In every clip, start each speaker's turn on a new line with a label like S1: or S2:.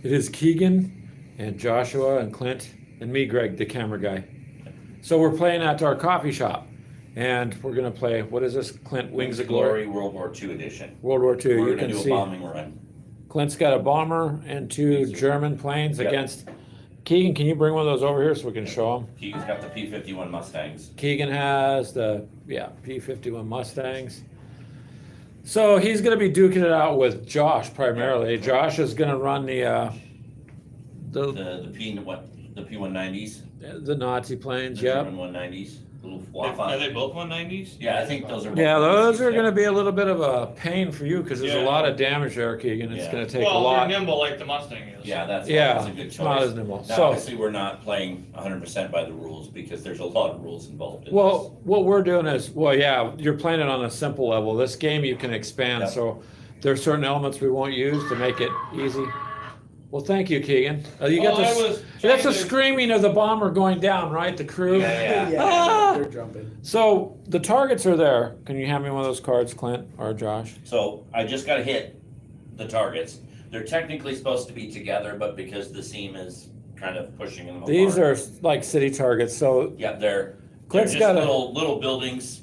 S1: It is Keegan and Joshua and Clint and me, Greg, the camera guy. So we're playing at our coffee shop, and we're gonna play. What is this, Clint? Wings of Glory,
S2: World War II edition.
S1: World War II.
S2: We're
S1: You
S2: gonna
S1: can
S2: do
S1: see
S2: a bombing run.
S1: Clint's got a bomber and two German planes
S2: Yep.
S1: against. Keegan, can you bring one of those over here so we can show them?
S2: Keegan's got the P-51 Mustangs.
S1: Keegan has the P-51 Mustangs. So he's going to be duking it out with Josh primarily. Josh is going to run the
S2: The P-190s.
S1: the Nazi planes.
S2: The
S1: Yep.
S2: German 190s. Little
S3: Are they both 190s?
S2: Yeah, I think those are.
S1: Yeah, those are
S2: yeah.
S1: going to be a little bit of a pain for you because there's a
S3: Yeah.
S1: lot of damage there, Keegan. It's
S2: Yeah.
S1: going to take a
S3: Well,
S1: lot.
S3: they're nimble like the Mustang is.
S2: Yeah, that's
S1: Yeah,
S2: a good
S1: it's
S2: choice.
S1: not as nimble.
S2: Now,
S1: So-
S2: obviously, we're not playing 100% by the rules because there's a lot of rules involved in
S1: Well, what we're doing is, you're playing it on a simple level. This game you can expand,
S2: Yep.
S1: so there's certain elements we won't use to make it easy. Well, thank you, Keegan. You got
S3: Well, I
S1: this.
S3: was
S1: That's
S3: trying
S1: the
S3: to-
S1: screaming of the bomber going down, right? The crew.
S2: Yeah.
S1: Ah!
S4: They're jumping.
S1: So the targets are there. Can you hand me one of those cards, Clint or Josh?
S2: So I just got to hit the targets. They're technically supposed to be together, but because the seam is kind of pushing them apart.
S1: These are like city targets. So
S2: Yeah, they're
S1: Clint's
S2: just
S1: got a.
S2: little buildings.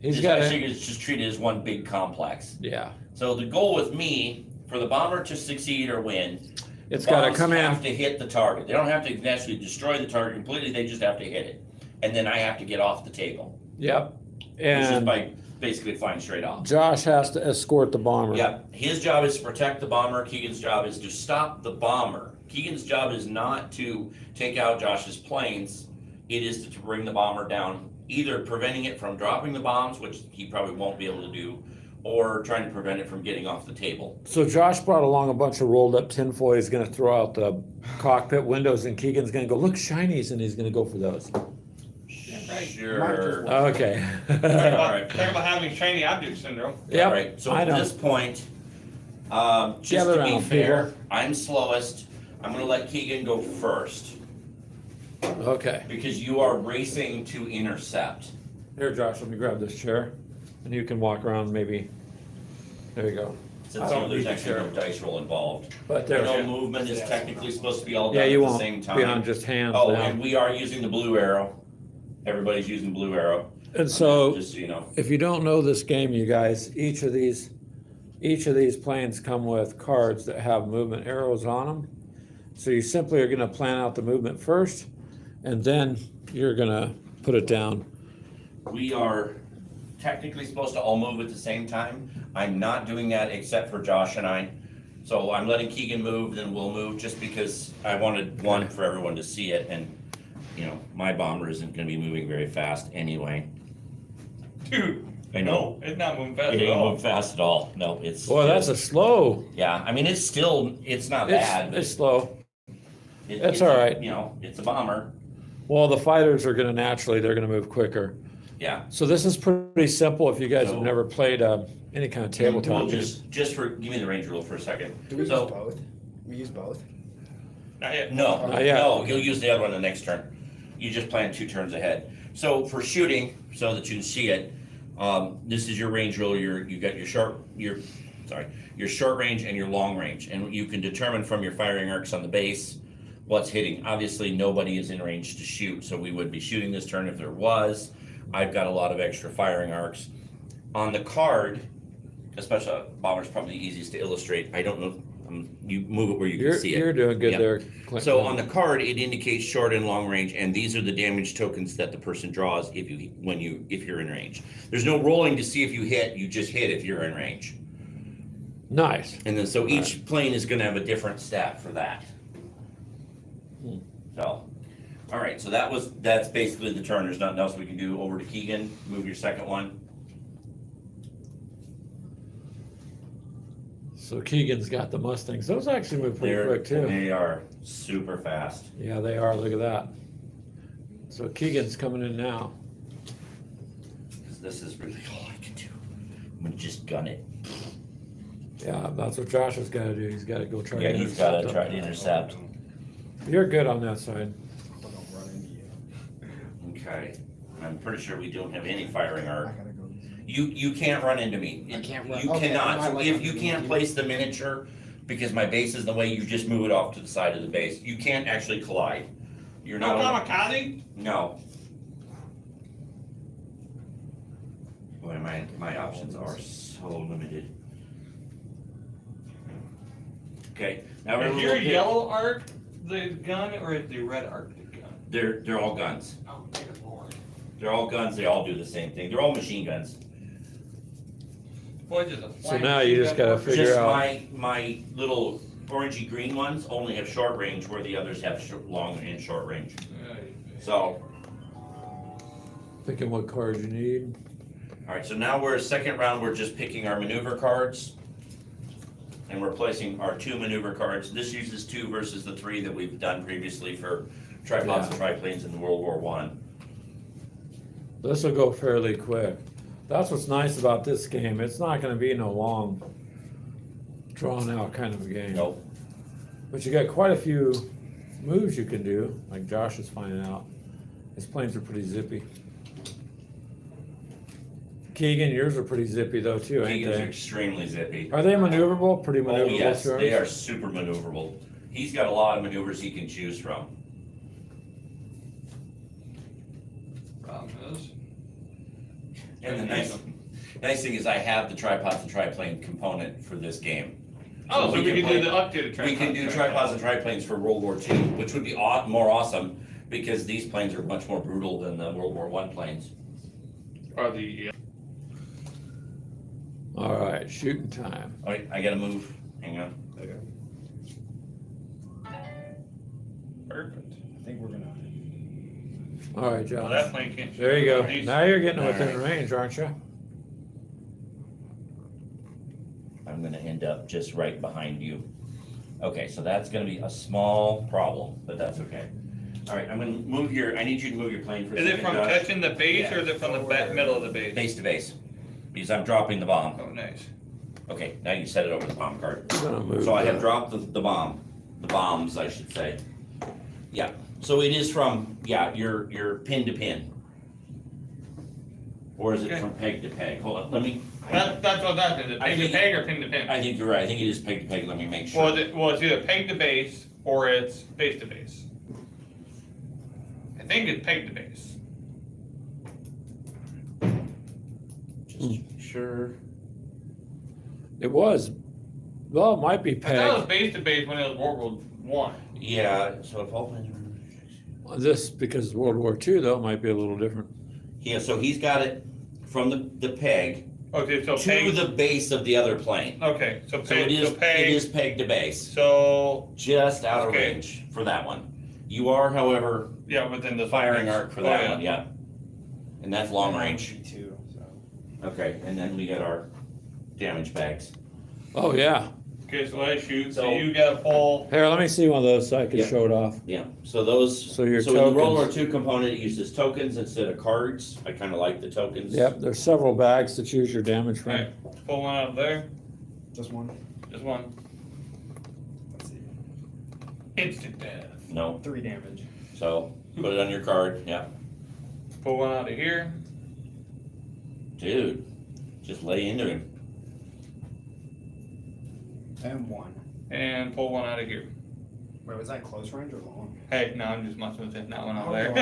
S1: He's
S2: It's
S1: got
S2: actually
S1: a.
S2: it's just treated as one big complex.
S1: Yeah.
S2: So the goal with me, for the bomber to succeed or win,
S1: It's got to
S2: bombs
S1: come
S2: have
S1: in.
S2: to hit the target. They don't have to actually destroy the target completely. They just have to hit it, and then I have to get off the table,
S1: Yep.
S2: which is
S1: And
S2: by basically flying straight off.
S1: Josh has to escort the bomber.
S2: Yeah, his job is to protect the bomber. Keegan's job is to stop the bomber. Keegan's job is not to take out Josh's planes. It is to bring the bomber down, either preventing it from dropping the bombs, which he probably won't be able to do, or trying to prevent it from getting off the table.
S1: So Josh brought along a bunch of rolled up tinfoil. He's going to throw out the cockpit windows, and Keegan's going to go, look, shinies, and he's going to go for those.
S3: Right.
S2: Sure.
S1: Okay.
S3: Talk about having shiny object syndrome.
S1: Yep,
S2: All right, so
S1: I
S2: at
S1: know.
S2: this point, just
S1: Gather
S2: to be
S1: around,
S2: fair,
S1: people.
S2: I'm slowest. I'm gonna let Keegan go first,
S1: Okay.
S2: because you are racing to intercept.
S1: Here, Josh, let me grab this chair, and you can walk around maybe. There you go.
S2: Since
S1: I don't
S2: there's
S1: need the
S2: actually no
S1: chair.
S2: dice roll involved.
S1: But
S2: I
S1: there.
S2: know movement is technically supposed to be all
S1: Yeah,
S2: done
S1: you
S2: at the
S1: won't
S2: same
S1: be on
S2: time.
S1: just hands
S2: Oh,
S1: now.
S2: and we are using the blue arrow. Everybody's using blue arrow.
S1: And so,
S2: Just so you know.
S1: if you don't know this game, you guys, each of these planes come with cards that have movement arrows on them. So you simply are gonna plan out the movement first, and then you're gonna put it down.
S2: We are technically supposed to all move at the same time. I'm not doing that except for Josh and I. So I'm letting Keegan move, then we'll move, just because I wanted one for everyone to see it, and, my bomber isn't gonna be moving very fast anyway.
S3: Dude,
S2: I know.
S3: it's not moving fast
S2: It
S3: at
S2: ain't
S3: all.
S2: moving fast at all. No, it's.
S1: Boy, that's a slow.
S2: Yeah, I mean, it's not bad, but
S1: It's slow.
S2: it's
S1: it's all right.
S2: It's a bomber.
S1: Well, the fighters are gonna they're gonna move quicker.
S2: Yeah.
S1: So this is pretty simple if you guys have
S2: So-
S1: never played any kind of tabletop.
S2: We'll just give me the range rule for a second.
S4: Do we use
S2: So,
S4: both? We use both?
S3: Not yet.
S2: no,
S1: Not yet.
S2: no, you'll use the other one the next turn. You just plan 2 turns ahead. So for shooting, so that you can see it, this is your range rule. You got your short range and your long range, and you can determine from your firing arcs on the base what's hitting. Obviously, nobody is in range to shoot, so we would be shooting this turn if there was. I've got a lot of extra firing arcs on the card, especially bomber's probably the easiest to illustrate. I don't know. You move it where you can see it.
S1: You're doing good
S2: Yeah.
S1: there, Clint.
S2: So on the card, it indicates short and long range, and these are the damage tokens that the person draws if you're in range. There's no rolling to see if you hit. You just hit if you're in range.
S1: Nice.
S2: And then so each plane is going to have a different stat for that. So, all right. So that's basically the turn. There's nothing else we can do. Over to Keegan. Move your second one.
S1: So Keegan's got the Mustangs. Those actually move pretty quick too.
S2: They are super fast.
S1: Yeah, they are. Look at that. So Keegan's coming in now.
S2: This is really all I can do. I'm gonna just gun it.
S1: Yeah, that's what Josh has got to do. He's got to go try
S2: Yeah,
S1: to
S2: he's got to
S1: intercept
S2: try
S1: them.
S2: to intercept.
S1: You're good on that side.
S4: I don't run into you.
S2: Okay. I'm pretty sure we don't have any firing
S4: I
S2: arc.
S4: gotta go.
S2: You can't run into me.
S4: I can't run.
S2: You
S4: Okay,
S2: cannot.
S4: am I
S2: So
S4: like
S2: if
S4: on
S2: you
S4: the
S2: can't
S4: game?
S2: place the miniature because my base is the way you just move it off to the side of the base. You can't actually collide. You're
S3: No
S2: not.
S3: kamikaze?
S2: No. Boy, my options are so limited. Okay, now
S3: Is
S2: we're
S3: your yellow arc the gun or is the red arc the gun?
S2: They're all guns.
S3: Oh, dear Lord.
S2: They're all guns. They all do the same thing. They're all machine guns.
S3: Boy, just a
S1: So now you just gotta figure
S2: Just
S1: out.
S2: my little orangey green ones only have short range, where the others have long and short range. So,
S1: Thinking what cards you need.
S2: all right. So now we're second round. We're just picking our maneuver cards, and we're placing our 2 maneuver cards. This uses 2 versus the 3 that we've done previously for tripods and triplanes in World War One.
S1: This will go fairly quick. That's what's nice about this game. It's not gonna be no long, drawn out kind of a game.
S2: Nope.
S1: But you got quite a few moves you can do, like Josh is finding out. His planes are pretty zippy. Keegan, yours are pretty zippy though too, ain't
S2: Keegan's are
S1: they?
S2: extremely zippy.
S1: Are they maneuverable? Pretty
S2: Oh
S1: maneuverable,
S2: yes,
S1: yours?
S2: they are super maneuverable. He's got a lot of maneuvers he can choose from.
S3: Problem is,
S2: And the nice thing is I have the tripods and triplane component for this game.
S3: oh, so we can
S2: play-
S3: do the updated tripod.
S2: We can do tripods and triplanes for World War II, which would be more awesome because these planes are much more brutal than the World War I planes.
S3: Or the,
S1: All right, shooting time.
S2: All right, I gotta move. Hang on.
S4: Okay.
S3: perfect.
S4: I think we're gonna.
S1: All right,
S3: Well, that
S1: Josh.
S3: plane can't shoot.
S1: There you go.
S3: He's-
S1: Now you're getting
S2: All
S1: within
S2: right.
S1: range, aren't you?
S2: I'm gonna end up just right behind you. Okay, so that's gonna be a small problem, but that's okay. All right, I'm gonna move I need you to move your plane for a
S3: Is
S2: second,
S3: it from
S2: Josh.
S3: touching the base or is it from the middle of the base?
S2: Base to base, because I'm dropping the bomb.
S3: Oh, nice.
S2: Okay, now you set it over the bomb card.
S1: I'm gonna move
S2: So I have
S1: that.
S2: dropped the bombs, I should say. Yeah, so it is from, your pin to pin. Or is it
S3: Okay.
S2: from peg to peg? Hold on, let me,
S3: That's what that is. Is it
S2: I
S3: peg to
S2: think-
S3: peg or pin to pin?
S2: I think you're right, I think it is peg to peg, let me make
S3: Well,
S2: sure.
S3: it's either peg to base or it's base to base. I think it's peg to base.
S2: Just sure.
S1: It was. Well, it might be
S3: I thought it was
S1: peg.
S3: base to base when it was World War One.
S2: Yeah, so if all planes are.
S1: This, because World War II though, it might be a little different.
S2: Yeah, so he's got it from the peg
S3: Okay, so
S2: to
S3: peg.
S2: the base of the other plane.
S3: Okay, so
S2: So it
S3: peg.
S2: is,
S3: So peg.
S2: it is peg to base,
S3: So
S2: just out of
S3: Okay.
S2: range for that one. You are, however,
S3: yeah, within the
S2: firing arc for
S3: Oh,
S2: that
S3: yeah.
S2: one, yeah. And that's long range.
S4: Too. So.
S2: Okay, and then we got our damage bags.
S1: Oh, yeah.
S3: Okay, so I shoot. So
S2: So-
S3: you gotta pull.
S1: Here, let me see one of those so I can
S2: Yeah.
S1: show it off.
S2: Yeah, so those,
S1: So your
S2: so in the World War
S1: tokens.
S2: II component, it uses tokens instead of cards. I kinda like the tokens.
S1: Yep, there's several bags to choose your damage from.
S3: Right, pull one out of there.
S4: Just one.
S3: Just one.
S4: Let's see.
S3: Instant death.
S2: No,
S4: 3 damage.
S2: so put it on your card, yeah.
S3: Pull one out of here.
S2: Dude, just lay into him.
S4: And 1.
S3: And pull one out of here.
S4: Wait, was that close range or long?
S3: Hey, no, I'm just messing with it. That one over there.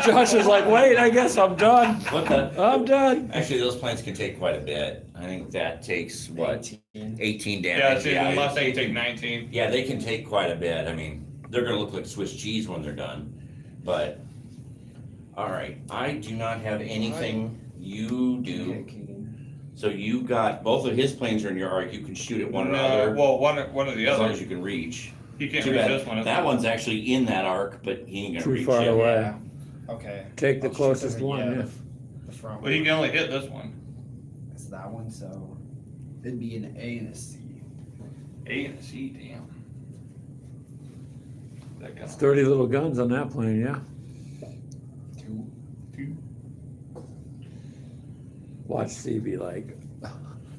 S1: Josh is like, wait, I guess I'm done.
S2: What the?
S1: I'm done.
S2: Actually, those planes can take quite a bit. I think that takes, what,
S4: 18.
S2: 18
S3: Yeah,
S2: damage?
S3: see, unless they take 19.
S2: Yeah, they can take quite a bit. I mean, they're gonna look like Swiss cheese when they're done, but, all right, I do not have anything. You do.
S4: Okay, Keegan.
S2: So you got, both of his planes are in your arc. You can shoot at one another
S3: Well, one or the
S2: as long
S3: other.
S2: as you can reach.
S3: You can't
S2: Too
S3: reach
S2: bad.
S3: this one.
S2: That one's actually in that arc, but he ain't gonna
S1: Too
S2: reach
S1: far
S2: it.
S1: away.
S4: Yeah. Okay.
S1: Take the
S4: I'll shoot
S1: closest
S4: the-
S1: one,
S4: yeah,
S1: yeah.
S4: The front
S3: Well, he
S4: one.
S3: can only hit this one.
S4: It's that one, so it'd be an A and a C.
S3: A and a C, damn. That
S1: It's
S3: gun.
S1: 30 little guns on that plane, yeah.
S4: 2.
S1: Watch Steve be like,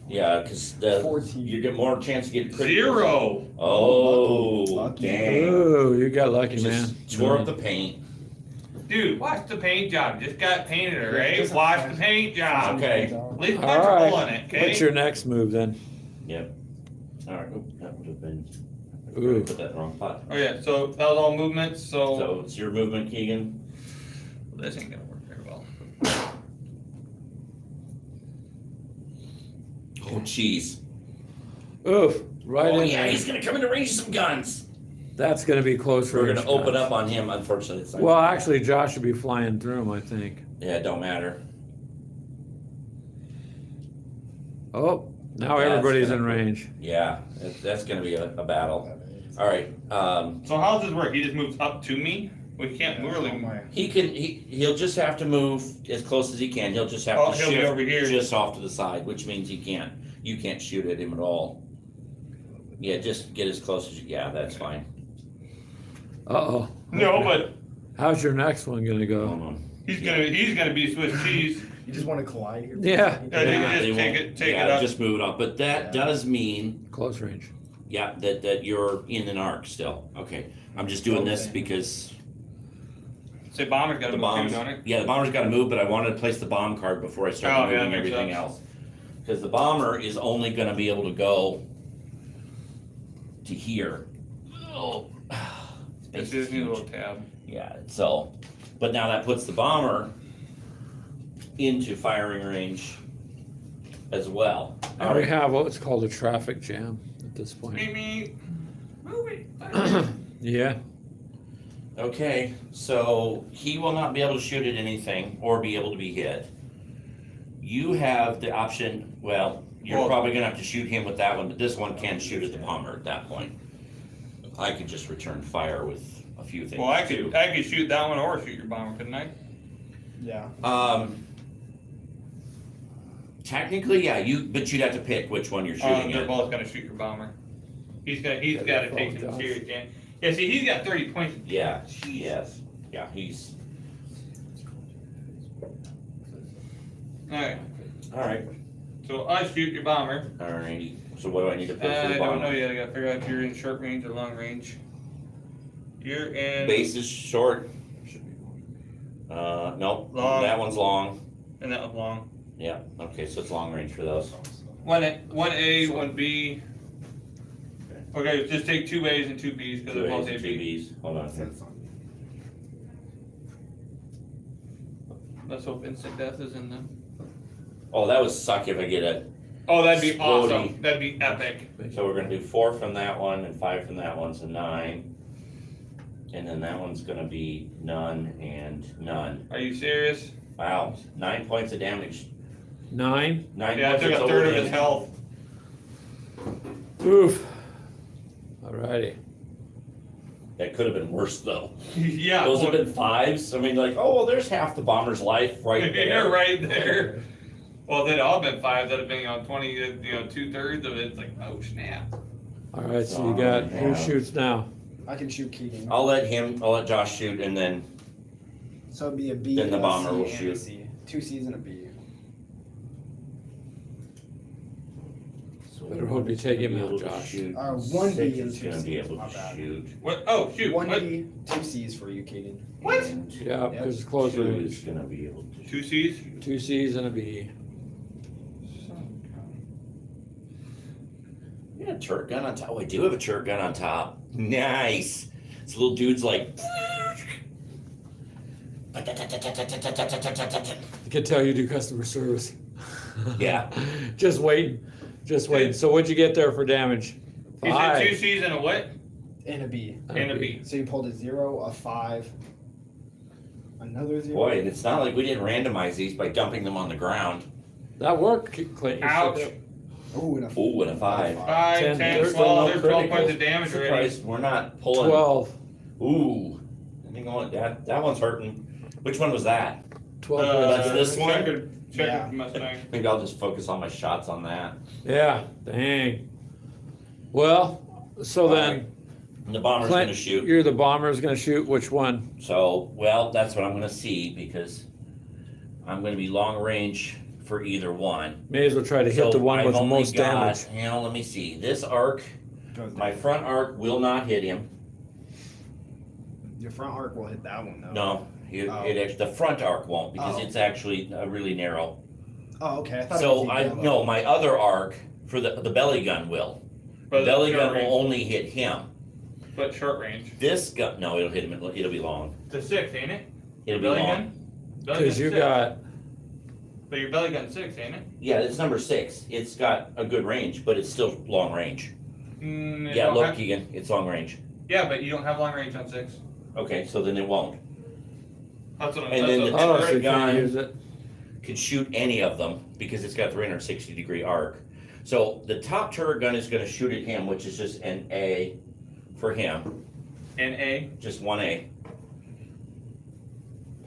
S2: Yeah, because
S4: 14.
S2: you get more chance to get critical.
S3: 0.
S2: Oh,
S4: Lucky.
S2: dang.
S1: ooh, you got lucky, man.
S2: Just tore up the paint.
S3: Dude, watch the paint job. Just got painted,
S4: Yeah,
S3: alright?
S4: just a
S3: Watch
S4: flash.
S3: the paint job.
S2: Okay.
S3: At least
S1: All
S3: punch a hole
S1: right.
S3: in it, okay?
S1: What's your next move then?
S2: Yep. All right. Oh,
S1: Ooh.
S2: Put that in the wrong spot.
S3: Oh yeah, so that was all movements,
S2: So it's your movement, Keegan.
S3: this ain't gonna work very well.
S2: Oh, jeez.
S1: Oof, right
S2: Oh
S1: in
S2: yeah,
S1: there.
S2: he's gonna come into range of some guns.
S1: That's gonna be close
S2: We're
S1: range.
S2: gonna open
S1: guys.
S2: up on him, unfortunately. It's not
S1: Well,
S2: gonna-
S1: actually, Josh should be flying through him, I think.
S2: Yeah, it don't matter.
S1: Oh, now
S2: That's
S1: everybody's
S2: gonna
S1: in
S2: be-
S1: range.
S2: Yeah, that's gonna be a battle. All right,
S3: So how does this work? He just moves up to me? We can't really.
S2: he'll just have to move as close as he can. He'll just have
S3: Oh,
S2: to
S3: he'll be
S2: shift
S3: over here.
S2: just off to the side, which means you can't shoot at him at all. Yeah, just get as close as you. Yeah, that's fine.
S1: Uh-oh.
S3: No, but
S1: How's your next one gonna
S2: Hold
S1: go?
S2: on.
S3: he's gonna be Swiss cheese.
S4: You just want to collide here?
S1: Yeah,
S3: Yeah, you can
S2: they
S3: just take
S2: won't-
S3: it up.
S2: just move it up. But that does mean,
S1: close range.
S2: yeah, that you're in an arc still. Okay, I'm just doing this
S4: Okay.
S2: because
S3: Say bomber's gotta
S2: the
S3: move
S2: bombs.
S3: too, don't it?
S2: Yeah, the bomber's got to move, but I wanted to place the bomb card before I
S3: Oh,
S2: start
S3: yeah,
S2: moving
S3: that makes
S2: everything
S3: sense.
S2: else. Because the bomber is only going to be able to go to here. Oh,
S3: It's his new little tab.
S2: yeah. So, but now that puts the bomber into firing range as well.
S1: And we have what's called a traffic jam at this point.
S3: Me. Move it.
S1: Yeah,
S2: Okay, so he will not be able to shoot at anything or be able to be hit. You have the option, well, you're
S3: Well-
S2: probably gonna have to shoot him with that one, but this one can shoot at the bomber at that point. I could just return fire with a few things
S3: Well, I
S2: too.
S3: could shoot that one or shoot your bomber, couldn't I?
S4: Yeah.
S2: Technically, yeah, but you'd have to pick which one you're shooting
S3: They're
S2: at.
S3: both gonna shoot your bomber. He's gotta
S1: they're
S3: take
S1: both
S3: some
S1: done.
S3: serious damage. Yeah, see, he's got 30 points.
S2: Yeah, yes, yeah, he's,
S3: Alright,
S2: alright,
S3: so I shoot your bomber.
S2: alrighty. So what do I need to put for
S3: I
S2: the
S3: don't know
S2: bomber?
S3: yet, I gotta figure out if you're in short range or long range. You're in.
S2: Base is short. Nope,
S3: Long.
S2: that one's long.
S3: And that was long.
S2: Yeah, okay, so it's long range for those.
S3: One A, one B. Okay, just take two A's and two B's because they're both A,
S2: Two
S3: B.
S2: Bs, hold on here.
S3: Let's hope instant death is in them.
S2: Oh, that would suck if I get a,
S3: Oh, that'd be
S2: Exploding.
S3: awesome. That'd be epic.
S2: so we're gonna do 4 from that one and 5 from that one, so 9. And then that one's gonna be none and none.
S3: Are you serious?
S2: Wow, 9 points of damage.
S1: 9.
S2: 9
S3: Yeah, I
S2: points
S3: took
S2: of
S3: a third of
S2: total
S3: his
S2: damage.
S3: health.
S1: Oof. Alrighty.
S2: That could have been worse though.
S3: Yeah.
S2: Those have been 5s, I mean, like, oh, well, there's half the bomber's life right there.
S3: You're right there. Well, they'd all been 5. That'd have been 20. 2/3 of it. It's like, oh snap.
S1: Alright, so you got, who
S2: Yeah.
S1: shoots now?
S4: I can shoot Keating.
S2: I'll let Josh shoot and then,
S4: So it'd be a B.
S2: Then the
S4: a
S2: bomber
S4: C,
S2: will
S4: and a
S2: shoot.
S4: C. 2 C's and a B.
S1: Better hope you take him
S2: Be
S1: out,
S2: able to
S1: Josh.
S2: shoot.
S4: 1 B
S2: 6
S4: and
S2: is
S4: 2
S2: gonna be
S4: C's.
S2: able
S4: My
S2: to
S4: bad.
S2: shoot.
S3: What? Oh shoot.
S4: 1
S3: What?
S4: B, 2 C's for you, Keating.
S3: What?
S2: And
S1: Yeah, because it's close
S2: 2 is
S1: range.
S2: gonna be able to.
S3: 2 C's.
S1: 2 C's and a B.
S2: You got a turret gun on top. Oh, I do have a turret gun on top. Nice. This little dude's like.
S1: I can tell you do customer service.
S2: Yeah.
S1: Just waiting. Just waiting. So what'd you get there for damage?
S3: You said 2
S1: 5.
S3: C's and a what?
S4: And a B.
S3: And a B.
S4: So you pulled a 0, a 5, another 0.
S2: Boy, and it's not like we didn't randomize these by dumping them on the ground.
S1: That worked, Clint. You
S3: Ouch.
S1: should-
S4: Ooh, and a
S2: Ooh, and a 5.
S3: 5,
S1: 10,
S3: 10,
S1: there's
S3: 12.
S2: no
S3: There's 12
S2: criticals.
S3: points of damage already.
S2: Surprised we're not pulling.
S1: 12.
S2: Ooh. I think that one's hurting. Which one was that?
S1: 12.
S2: That's this one?
S3: Checker
S4: Yeah.
S3: Mustang.
S2: Maybe I'll just focus all my shots on that.
S1: Yeah, dang. Well, so then,
S2: And the bomber's
S1: Clint,
S2: gonna shoot.
S1: you're the bomber's gonna shoot which one?
S2: So, well, that's what I'm gonna see because I'm gonna be long range for either one.
S1: May as well try to hit the one
S2: I've
S1: with the
S2: only
S1: most
S2: got,
S1: damage.
S2: let me see. This arc,
S4: Goes
S2: my
S4: down.
S2: front arc will not hit him.
S4: Your front arc will hit that one, though.
S2: No,
S4: Oh.
S2: the front arc won't because
S4: Oh.
S2: it's actually really narrow.
S4: Oh, okay. I thought it
S2: So
S4: was the yellow.
S2: no, my other arc for the belly gun will. The
S3: But
S2: belly
S3: short
S2: gun
S3: range.
S2: will only hit him.
S3: But short range.
S2: This gun, no, it'll hit him. It'll be long.
S3: It's a 6, ain't it?
S2: It'll be
S3: Belly
S2: long.
S3: gun? Belly
S1: Because
S3: gun's
S1: you
S3: 6.
S1: got,
S3: But your belly gun's 6, ain't it?
S2: Yeah, it's number 6. It's got a good range, but it's still long range.
S3: It
S2: Yeah,
S3: don't
S2: look,
S3: have-
S2: Keegan, it's long range.
S3: Yeah, but you don't have long range on 6.
S2: Okay, so then it won't.
S3: That's what I'm
S2: And then
S3: that's
S2: the
S3: what-
S1: oh, so
S2: turret
S1: you can't
S2: gun
S1: use it.
S2: could shoot any of them because it's got 360-degree arc. So the top turret gun is going to shoot at him, which is just an A for him,
S3: NA.
S2: just one A.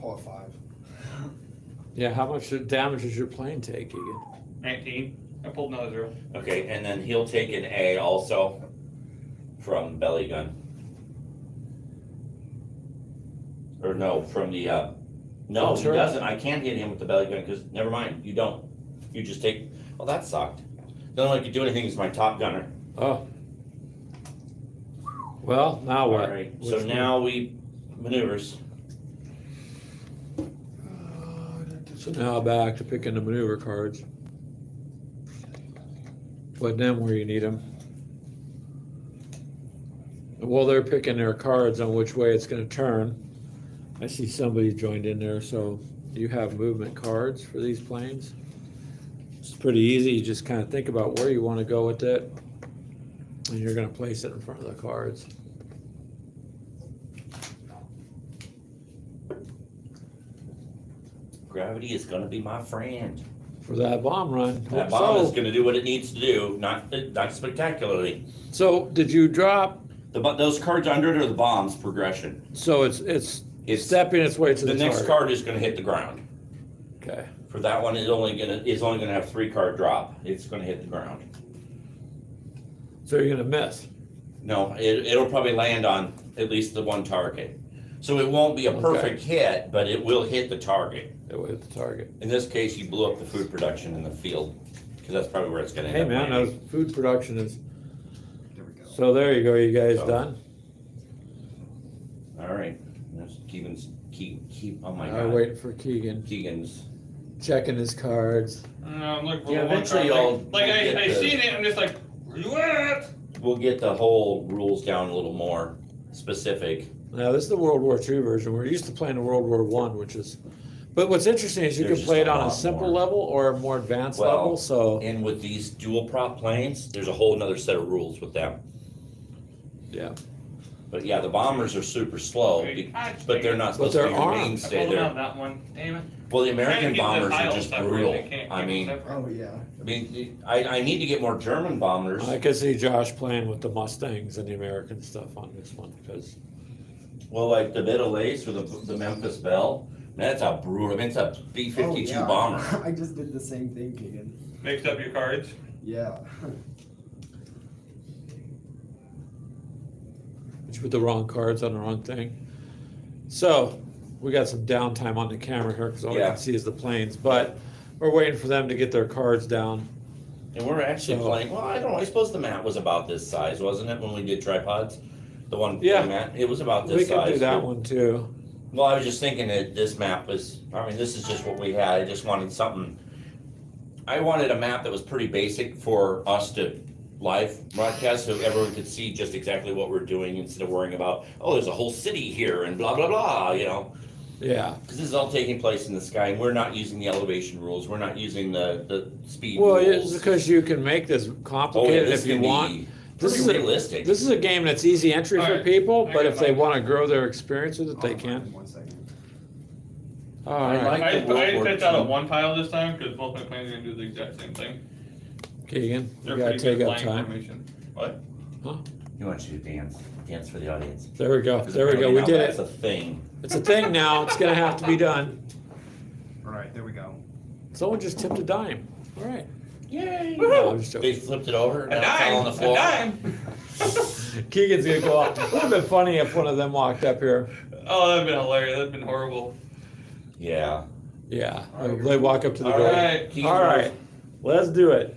S4: Pull a 5.
S1: Yeah, how much damage does your plane take, Keegan?
S3: 19. I pulled another 0.
S2: Okay, and then he'll take an A also from belly gun. Or no, from the, no, he
S1: Turret?
S2: doesn't. I can't hit him with the belly gun because, never mind, you don't. You just take, well, that sucked. The only one who could do anything is my top gunner.
S1: Oh. Well, now what?
S2: All right, so
S1: Which one?
S2: now we maneuvers.
S1: So now back to picking the maneuver cards. Put them where you need them. While they're picking their cards on which way it's gonna turn, I see somebody joined in there, so you have movement cards for these planes. It's pretty easy, you just kind of think about where you wanna go with it, and you're gonna place it in front of the cards.
S2: Gravity is gonna be my friend.
S1: For that bomb run.
S2: That bomb is
S1: So,
S2: gonna do what it needs to do, not spectacularly.
S1: so did you drop,
S2: Those cards under it are the bomb's progression.
S1: so it's
S2: It's,
S1: stepping its way to
S2: the
S1: the
S2: next
S1: target?
S2: card is gonna hit the ground.
S1: Okay,
S2: For that one, it's only gonna have 3 card drop. It's gonna hit the ground.
S1: so you're gonna miss.
S2: No, it'll probably land on at least the one target. So it won't be a perfect hit, but it will hit the target.
S1: It will hit the target.
S2: In this case, you blew up the food production in the field, because that's probably where it's gonna end
S1: Hey
S2: up
S1: man,
S2: landing.
S1: food production is,
S4: There we go.
S1: so there you go, you guys
S2: So-
S1: done?
S2: All right, there's Keegan's, oh my
S1: I'm
S2: God.
S1: waiting for Keegan,
S2: Keegan's,
S1: checking his cards.
S3: No, I'm looking for
S2: Yeah,
S3: one
S2: eventually
S3: card.
S2: I'll-
S3: Like,
S2: I'll
S3: I
S2: get the-
S3: seen it, I'm just like, where you at?
S2: we'll get the whole rules down a little more specific.
S1: Now, this is the World War II version, we're used to playing the World War I, which is, but what's interesting is you
S2: There's
S1: can play it
S2: just a
S1: on a
S2: lot
S1: simple
S2: more.
S1: level or a more advanced
S2: Well,
S1: level, so,
S2: And with these dual prop planes, there's a whole nother set of rules with them.
S1: yeah.
S2: But yeah, the bombers are super slow, but they're not
S1: But
S2: supposed to be
S1: they're
S2: your
S1: armed.
S3: I
S2: mainstay.
S3: pulled out
S2: They're,
S3: that one, damn it.
S2: well, the
S3: Trying to
S2: American
S3: keep the
S2: bombers are
S3: tiles
S2: just
S3: separate,
S2: brutal.
S3: they can't
S2: I
S3: keep
S2: mean,
S3: them separate.
S4: Oh, yeah.
S2: I need to get more German bombers.
S1: I could see Josh playing with the Mustangs and the American stuff on this one, because,
S2: Well, like the Middle Ace or the Memphis Belle, that's a brutal, I mean, it's a B-52
S4: Oh, yeah.
S2: bomber.
S4: I just did the same thing, Keegan.
S3: Mixed up your cards.
S4: Yeah.
S1: you put the wrong cards on the wrong thing. So, we got some downtime on the camera here, because all we
S2: Yeah.
S1: can see is the planes, but we're waiting for them to get their cards down.
S2: And we're actually
S1: So-
S2: playing, well, I don't know, I suppose the map was about this size, wasn't it, when we did tripods? The one
S1: Yeah.
S2: map, it was about
S1: We
S2: this
S1: can
S2: size.
S1: do that one too.
S2: Well, I was just thinking that this map was, I mean, this is just what we had, I just wanted something. I wanted a map that was pretty basic for us to live broadcast, so everyone could see just exactly what we're doing instead of worrying about, oh, there's a whole city here and blah, blah, blah, you know?
S1: Yeah.
S2: Because this is all taking place in the sky, and we're not using the elevation rules, we're not using the speed
S1: Well, it's
S2: rules.
S1: because you can make this
S2: Oh, yeah,
S1: complicated
S2: this
S1: if you
S2: can
S1: want.
S2: be
S1: This
S2: pretty
S1: is a-
S2: realistic.
S1: This is a game that's easy entry for
S3: Alright,
S1: people,
S3: I
S1: but
S3: got
S1: if they
S3: mine.
S1: want to grow their experience with it, they
S4: I'll find
S1: can.
S4: it in 1 second.
S1: All
S2: I
S1: right,
S2: like-
S3: I
S2: the World War
S3: picked out
S2: II.
S3: of one pile this time, because both my planes are gonna do the exact same thing.
S1: Keegan,
S3: They're
S1: you gotta
S3: pretty
S1: take
S3: good
S1: up
S3: flying
S1: time.
S3: formation. What?
S2: He wants you to dance for the audience.
S1: There we go,
S2: 'Cause
S1: there we go,
S2: apparently
S1: we
S2: now
S1: did
S2: That's
S1: it.
S2: a thing.
S1: It's a thing now, it's gonna have to be done.
S4: All right, there we go.
S1: Someone just tipped a dime. All right.
S2: Yay!
S1: No, I'm just
S2: They
S1: joking.
S2: flipped it over,
S3: A
S2: now it fell on
S3: dime,
S2: the
S3: a
S2: floor.
S3: dime.
S1: Keegan's gonna go off. It would've been funny if one of them walked up here.
S3: Oh, that'd been hilarious, that'd been horrible.
S2: Yeah.
S1: Yeah, they walk up to the
S2: All
S1: door.
S2: right, Keegan.
S1: All right, let's do it.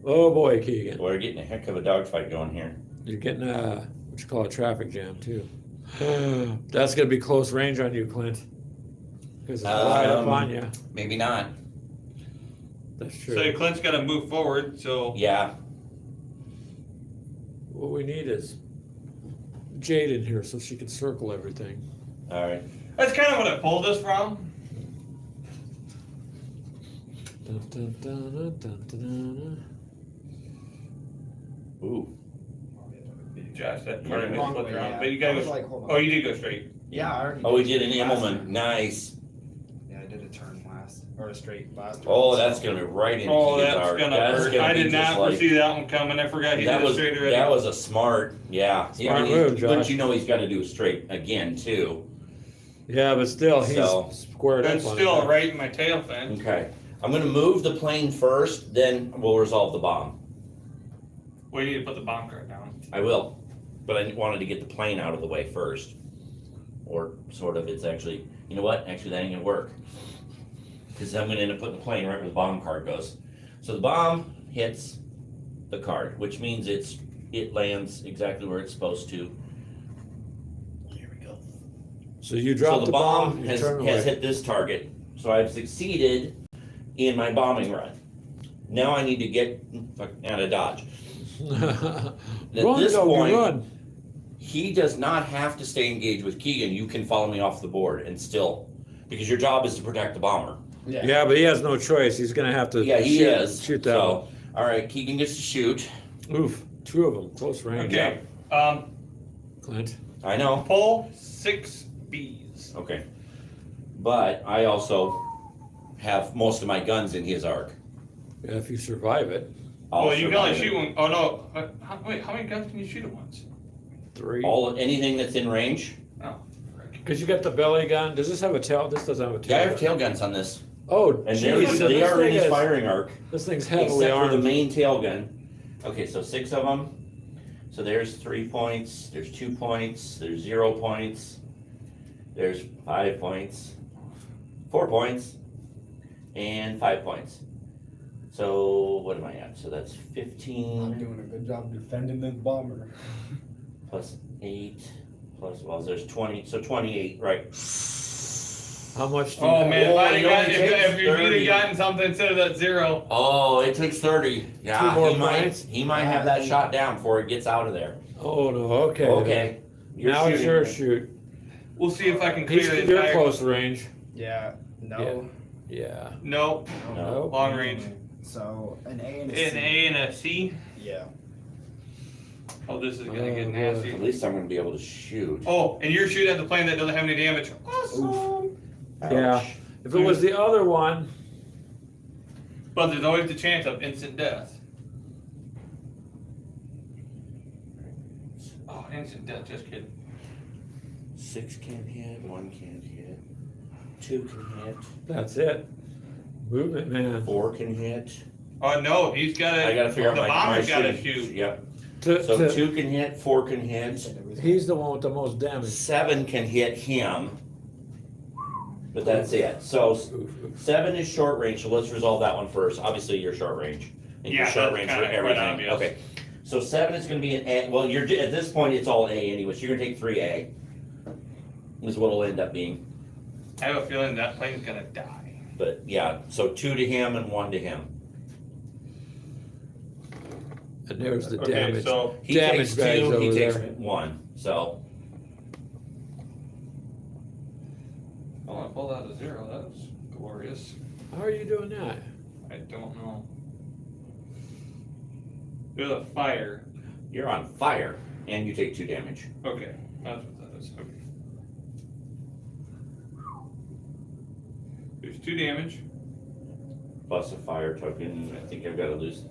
S1: Oh boy, Keegan.
S2: We're getting a heck of a dogfight going here.
S1: You're getting what you call a traffic jam too. That's gonna be close range on you, Clint. Because it's right up on you.
S2: Maybe not.
S1: That's true.
S3: So Clint's gotta move forward, so
S2: Yeah.
S1: What we need is Jade in here so she can circle everything.
S2: All right.
S3: That's kind of what I pulled this from.
S1: Dun, dun, dun, dun, dun, dun,
S2: Ooh.
S3: Josh, that
S2: Yeah.
S3: part of it
S4: Wrong
S3: flipped
S4: way,
S3: around.
S4: yeah.
S3: But you
S4: I
S3: gotta
S4: was
S3: go.
S4: like, hold on.
S3: Oh, you did go straight.
S4: Yeah, I already.
S2: Oh, we
S4: did
S2: did an
S4: last
S2: Immelman.
S4: turn.
S2: Nice.
S4: Yeah, I did a turn last, or a straight last.
S2: Oh,
S4: turn,
S2: that's
S4: so-
S2: gonna be right into
S3: Oh,
S2: Keegan's
S3: that's
S2: art.
S3: gonna
S2: That's
S3: hurt.
S2: gonna
S3: I
S2: be
S3: did
S2: just
S3: not
S2: like-
S3: foresee that one coming. I forgot he
S2: That
S3: did
S2: was
S3: it straight already.
S2: that was a smart, yeah.
S1: Smart
S2: I mean,
S1: move,
S2: Wouldn't
S1: Josh.
S2: you know he's got to do straight again too?
S1: Yeah, but still, he's
S2: So-
S1: squared up
S3: That's
S1: on
S3: still
S1: it.
S3: right in my tail fin.
S2: Okay, I'm gonna move the plane first, then we'll resolve the bomb.
S3: We need to put the bomb card down.
S2: I will, but I wanted to get the plane out of the way first, or sort of. It's actually, you know what? Actually, that ain't gonna work because I'm gonna end up putting the plane right where the bomb card goes. So the bomb hits the card, which means it lands exactly where it's supposed to. Here we go.
S1: So you
S2: So
S1: drop
S2: the
S1: the
S2: bomb
S1: you
S2: has
S1: turn
S2: has
S1: away.
S2: hit this target. So I've succeeded in my bombing run. Now I need to get out of dodge. At
S1: Run,
S2: this
S1: doggy,
S2: point,
S1: run.
S2: he does not have to stay engaged with Keegan. You can follow me off the board and still, because your job is to protect the bomber.
S4: Yeah.
S1: Yeah, but he has no choice. He's gonna have to
S2: Yeah, he is.
S1: shoot that
S2: So, all right, Keegan gets to shoot.
S1: one. Oof, two of them, close range.
S3: Okay.
S1: Clint.
S2: I know.
S3: Pull 6 Bs.
S2: Okay. But I also have most of my guns in his arc.
S1: Yeah, if you survive it.
S2: I'll
S3: Well, you can only
S2: survive it.
S3: shoot one. Oh no. Wait, how many guns can you shoot at once?
S1: 3.
S2: Anything that's in range.
S3: Oh, frick.
S1: Because you got the belly gun. Does this have a tail? This doesn't have a tail.
S2: Yeah, I have
S1: gun.
S2: tail guns on this.
S1: Oh,
S2: And
S1: geez,
S2: they
S1: this
S2: are in
S1: thing
S2: his
S1: is-
S2: firing arc.
S1: This thing's heavily
S2: Except for the
S1: armed.
S2: main tail gun. Okay, so 6 of them. So there's 3 points, there's 2 points, there's 0 points, there's 5 points, 4 points, and 5 points. So what am I at? So that's
S4: I'm
S2: 15
S4: doing a good job defending this bomber.
S2: plus 8 plus, well, there's 20, so 28, right?
S1: How much do you
S3: Oh
S1: have?
S3: man, if
S2: Oh,
S3: I'd
S2: it
S3: have gotten,
S2: only takes
S3: if you'd
S2: 30.
S3: have gotten something instead of that 0.
S2: Oh, it takes 30. Yeah,
S1: 2 more
S2: he might have that shot down before it gets out of there.
S1: Oh, no, okay.
S2: Okay. You're
S1: Now it's
S2: shooting.
S1: your shoot.
S3: We'll see if I can clear the
S1: You're
S3: entire.
S1: close range.
S4: Yeah. No.
S1: Yeah.
S3: No,
S2: No.
S3: long range.
S4: So an A and a
S3: An
S4: C.
S3: A and a C.
S4: Yeah.
S3: Oh, this is gonna
S1: Oh,
S3: get
S1: boy.
S3: nasty.
S2: At least I'm gonna be able to shoot.
S3: Oh, and you're shooting at the plane that doesn't have any damage. Awesome.
S1: Yeah.
S2: Ouch.
S1: If it was the other one,
S3: But there's always the chance of instant death. Oh, instant death. Just kidding.
S2: 6 can't hit, 1 can't hit, 2 can hit,
S1: that's it. Movement, man.
S2: 4 can hit.
S3: Oh no, he's got to.
S2: I gotta figure out
S3: the
S2: my
S3: bomber's got to
S2: shooting.
S3: shoot.
S2: Yep.
S1: To-
S2: So
S1: to-
S2: 2 can hit, 4 can hit,
S1: He's the one with the most damage.
S2: 7 can hit him. But that's it. So 7 is short range, so let's resolve that one first. Obviously, you're short range. And you're
S3: Yeah,
S2: short
S3: that's
S2: range for
S3: kinda quite
S2: everything.
S3: obvious.
S2: Okay. So 7 is gonna be an A. Well, you're at this point it's all A anyway, so you're gonna take 3A. Is what it'll end up being.
S3: I have a feeling that plane's gonna die.
S2: But yeah, so 2 to him and 1 to him.
S1: And there's the
S3: Okay,
S1: damage.
S3: so
S2: He
S1: Damage
S2: takes
S1: bags
S2: 2, he
S1: over
S2: takes
S1: there.
S2: 1. So
S3: I want to pull out a 0. That's glorious.
S1: How are you doing that?
S3: I don't know. There's a fire.
S2: you're on fire and you take 2 damage.
S3: Okay, that's what that is. Okay. There's 2 damage.
S2: Plus a fire token. I think I've got to lose.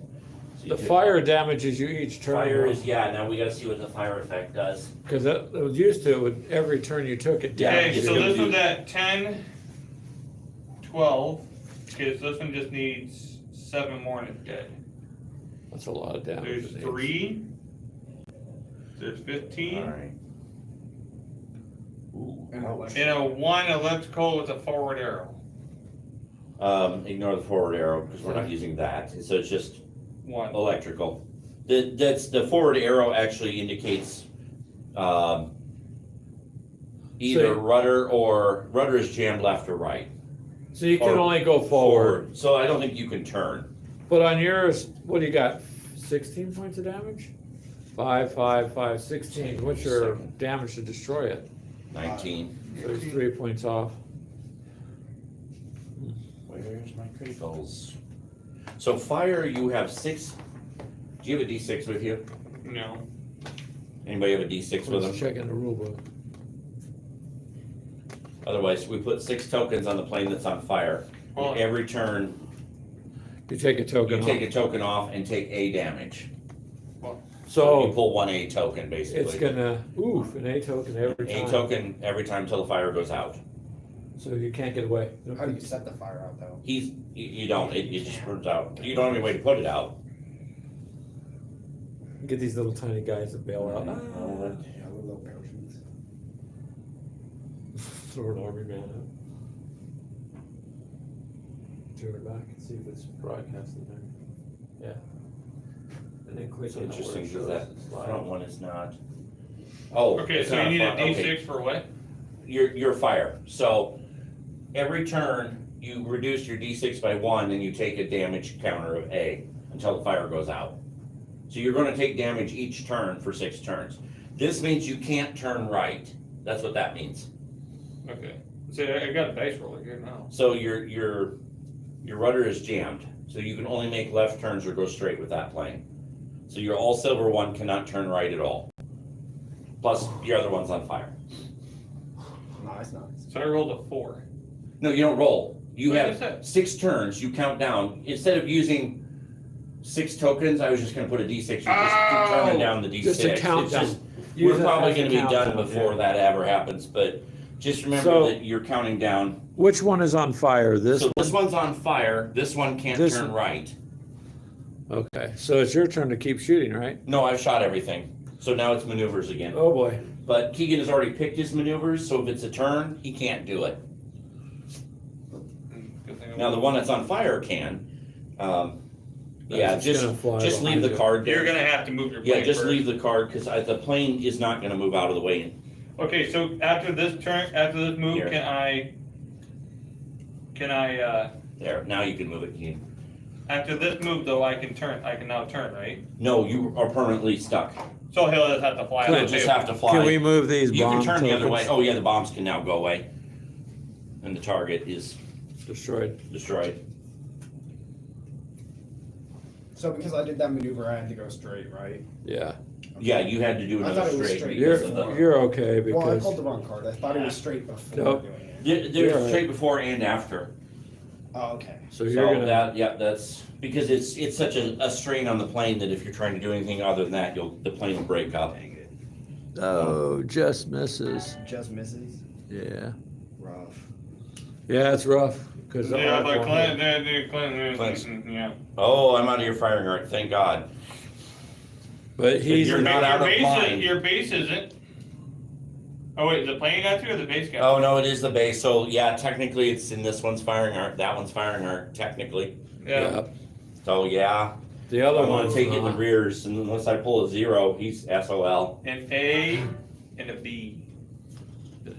S2: So you
S1: The
S2: take-
S1: fire damages you each turn.
S2: Fire is, yeah, now we gotta see what the fire effect does.
S1: Because it was used to, with every turn you took, it
S2: Yeah,
S3: Okay,
S1: damaged
S2: it's
S3: so
S1: you.
S2: gonna
S3: this
S2: do-
S3: one's at 10, 12. Okay, so this one just needs 7 more and it's dead.
S1: That's a lot of damage.
S3: There's 3. There's 15.
S2: Alright. Ooh,
S4: And
S2: ouch.
S3: And a 1 electrical with a forward arrow.
S2: Ignore the forward arrow, because we're not using that, so it's just
S3: 1.
S2: electrical. The forward arrow actually indicates, either
S1: So-
S2: rudder is jammed left or right.
S1: So you can
S2: Or
S1: only go forward.
S2: So I don't think you can turn.
S1: But on yours, what do you got? 16 points of damage? 5, 5, 5, 16. What's your
S2: Second.
S1: damage to destroy it?
S2: 19.
S1: So he's 3 points off.
S2: Where's my criticals? So fire, you have 6. Do you have a D6 with you?
S3: No.
S2: Anybody have a D6 with
S1: Let's
S2: them?
S1: check in the rule book.
S2: Otherwise, we put 6 tokens on the plane that's on fire.
S3: Well-
S2: Every turn,
S1: You take a token
S2: you
S1: off.
S2: take a token off and take A damage. You
S1: So
S2: pull 1 A token,
S1: it's
S2: basically.
S1: gonna, oof, an A token every time.
S2: A token every time till the fire goes out.
S1: So you can't get away.
S4: How do you set the fire out though?
S2: You don't, it just burns out. You don't have any way to put it out.
S1: Get these little tiny guys that bail out.
S4: Yeah, with little parachutes.
S1: Throw an army man out. Turn it back and see if it's broadcasting there. Yeah. And then click
S2: It's
S1: on it where
S2: interesting
S1: it
S2: because
S1: shows
S2: that
S1: it's live.
S2: front one is not. Oh.
S3: Okay,
S2: it's
S3: so you
S2: not
S3: need a
S2: front, okay.
S3: D6 for what?
S2: Your fire. So every turn you reduce your D6 by 1 and you take a damage counter of A until the fire goes out. So you're going to take damage each turn for 6 turns. This means you can't turn right. That's what that means.
S3: Okay. So I got a dice roller here now.
S2: So your rudder is jammed. So you can only make left turns or go straight with that plane. So your all silver one cannot turn right at all. Plus your other one's on fire.
S4: Nice.
S3: So I rolled a 4.
S2: No, you don't roll. You
S3: What
S2: have
S3: is that?
S2: 6 turns, you count down. Instead of using 6 tokens, I was just gonna put a D6, you're just
S3: Oh!
S2: turning down the D6.
S1: Just a
S2: It's
S1: countdown.
S2: just-
S1: Use
S2: We're
S1: it
S2: probably
S1: as a
S2: gonna be done
S1: countdown,
S2: before
S1: yeah.
S2: that ever happens, but just remember
S1: So-
S2: that you're counting down.
S1: Which one is on fire? This
S2: So this one's on fire, this one can't
S1: This
S2: turn
S1: one.
S2: right.
S1: Okay, so it's your turn to keep shooting, right?
S2: No, I've shot everything, so now it's maneuvers again.
S1: Oh boy.
S2: But Keegan has already picked his maneuvers, so if it's a turn, he can't do it.
S3: Good thing
S2: Now, the one that's on fire can. Yeah,
S1: It's gonna fly
S2: just leave
S1: behind
S2: the
S1: you.
S2: card there.
S3: You're gonna have to move your
S2: Yeah,
S3: plane
S2: just
S3: first.
S2: leave the card, because the plane is not gonna move out of the way.
S3: Okay, so after this turn, after this move,
S2: Here.
S3: can I,
S2: There, now you can move it, Keegan.
S3: after this move though, I can now turn, right?
S2: No, you are permanently stuck.
S3: So he'll just have to fly.
S2: You'll
S3: out the
S2: just
S3: table.
S2: have to fly.
S1: Can we move these
S2: You can
S1: bomb
S2: turn the other way.
S1: tokens?
S2: Oh, yeah, the bombs can now go away. And the target is
S1: Destroyed.
S2: destroyed.
S4: So because I did that maneuver, I had to go straight, right?
S1: Yeah.
S2: Yeah, you had to do
S4: I
S2: another
S4: thought it was
S2: straight
S4: straight.
S2: because
S1: You're
S2: of the.
S1: you're okay
S4: Well, I
S1: because
S4: called the wrong card. I thought it was straight before
S1: Nope.
S4: doing it.
S2: There's
S1: You're all right.
S2: straight before and after.
S4: Oh, okay.
S1: so you're
S2: So
S1: gonna
S2: that, yeah, that's, because it's such a strain on the plane that if you're trying to do anything other than that, the plane will break up.
S4: Dang it.
S1: oh just misses.
S4: Just misses.
S1: Yeah.
S4: Rough.
S1: Yeah, it's rough because
S3: Yeah, but Clinton, yeah.
S2: Oh, I'm out of your firing arc, thank God.
S1: but he's
S2: You're not out of line.
S3: Your base isn't. Oh wait, the plane got you or the base got you?
S2: Oh, no, it is the base, so yeah, technically it's in this one's firing arc, that one's firing arc, technically.
S3: Yeah.
S2: So, yeah,
S1: The
S2: I
S1: other
S2: wanna
S1: one's
S2: take it in the
S1: not.
S2: rears, and unless I pull a 0, he's SOL.
S3: An A and a B.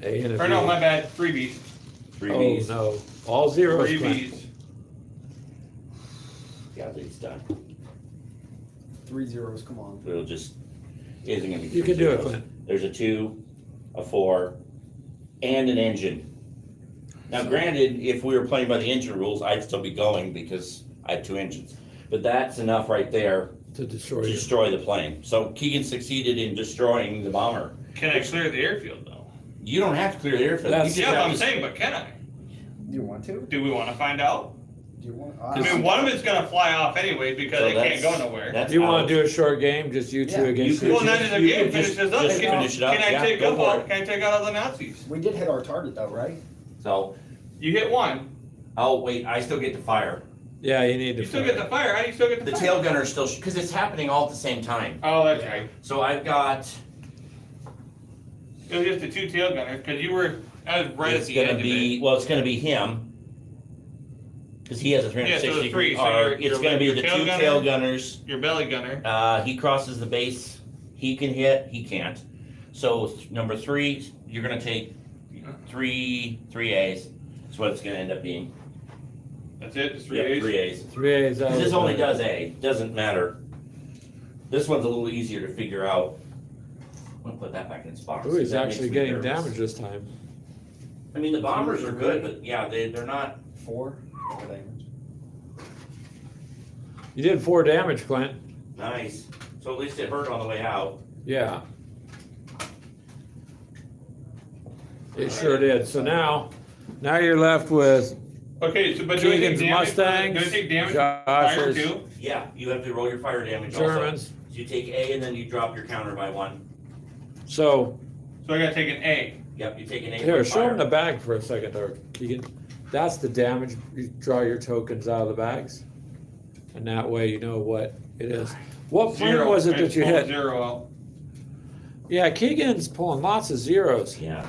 S1: A and a
S3: Or no,
S1: B.
S3: my bad, 3 Bs.
S2: 3
S1: Oh
S2: Bs.
S1: no, all zeros.
S3: 3
S1: Clint.
S3: Bs.
S2: Yeah, but he's done.
S4: 3 zeros, come on.
S2: It'll just, isn't gonna be
S1: You
S2: 3
S1: can do it,
S2: zeros.
S1: Clint.
S2: There's a 2, a 4, and an engine. Now granted, if we were playing by the engine rules, I'd still be going because I have 2 engines. But that's enough right there
S1: To destroy
S2: to
S1: you.
S2: destroy the plane. So Keegan succeeded in destroying the bomber.
S3: Can I clear the airfield though?
S2: You don't have to clear the airfield.
S1: That's-
S2: You just
S3: Yeah, but
S2: have
S3: I'm
S2: to-
S3: saying, but can I?
S4: Do you want to?
S3: Do we want to find out?
S4: Do you want?
S3: I mean, one of it's gonna fly off anyway because
S2: So
S3: it can't go
S2: that's-
S3: nowhere.
S2: That's
S1: Do you want
S2: out.
S1: to do a short game, just you two
S4: Yeah.
S1: against
S2: You
S1: each
S3: Well,
S1: other?
S3: none of the
S2: You
S3: game
S2: could just-
S3: finishes up.
S2: just finish it up.
S3: Can I
S2: Yeah,
S3: take
S2: go
S3: up
S2: for
S3: all?
S2: it.
S3: Can I take out all the Nazis?
S4: We did hit our target though, right?
S2: So,
S3: You hit one.
S2: oh wait, I still get to fire.
S1: Yeah, you need to.
S3: You still get the fire. How do you still get
S2: The
S3: the fire?
S2: tail gunner still, because it's happening all at the same time.
S3: Oh, that's
S4: Yeah.
S3: right.
S2: So I've got,
S3: It was just the 2 tail gunners because you were. I was right at
S2: it's
S3: the
S2: gonna
S3: end of
S2: be,
S3: it.
S2: well, it's gonna be him. Because he has a
S3: Yeah, so
S2: 360
S3: the 3,
S2: degree
S3: so
S2: arc.
S3: your-
S2: It's gonna be
S3: your
S2: the
S3: tail
S2: 2
S3: gunner.
S2: tail gunners.
S3: Your belly gunner.
S2: He crosses the base. He can hit, he can't. So number 3, you're gonna take 3 A's. That's what it's gonna end up being.
S3: That's it. Just 3
S2: Yeah,
S3: A's.
S2: 3 A's.
S1: 3 A's out.
S2: This only does A, doesn't matter. This one's a little easier to figure out. I'm gonna put that back in its box.
S1: Ooh, he's
S2: That makes
S1: actually
S2: me
S1: getting
S2: nervous.
S1: damage this time.
S2: I mean, the bombers are good, but yeah, they're not.
S4: 4 damage.
S1: You did 4 damage, Clint.
S2: Nice. So at least it hurt on the way out.
S1: Yeah. It sure did. So now you're left with
S3: Okay, so but do I take
S1: Keegan's
S3: damage? Do I
S1: Mustangs,
S3: take damage? from Fire
S1: Josh's
S3: too?
S2: Yeah, you have to roll your fire damage also.
S1: Germans.
S2: So you take A and then you drop your counter by 1.
S1: So
S3: So I gotta take an A.
S2: Yep, you take an A
S1: here,
S2: for
S1: show him the
S2: fire.
S1: bag for a second, there, Keegan. That's the damage. You draw your tokens out of the bags, and that way you know what it is. What plane
S3: Zero.
S1: was it
S3: I
S1: that
S3: just
S1: you
S3: pulled
S1: hit?
S3: 0 out.
S1: Yeah, Keegan's pulling lots of zeros.
S2: Yeah,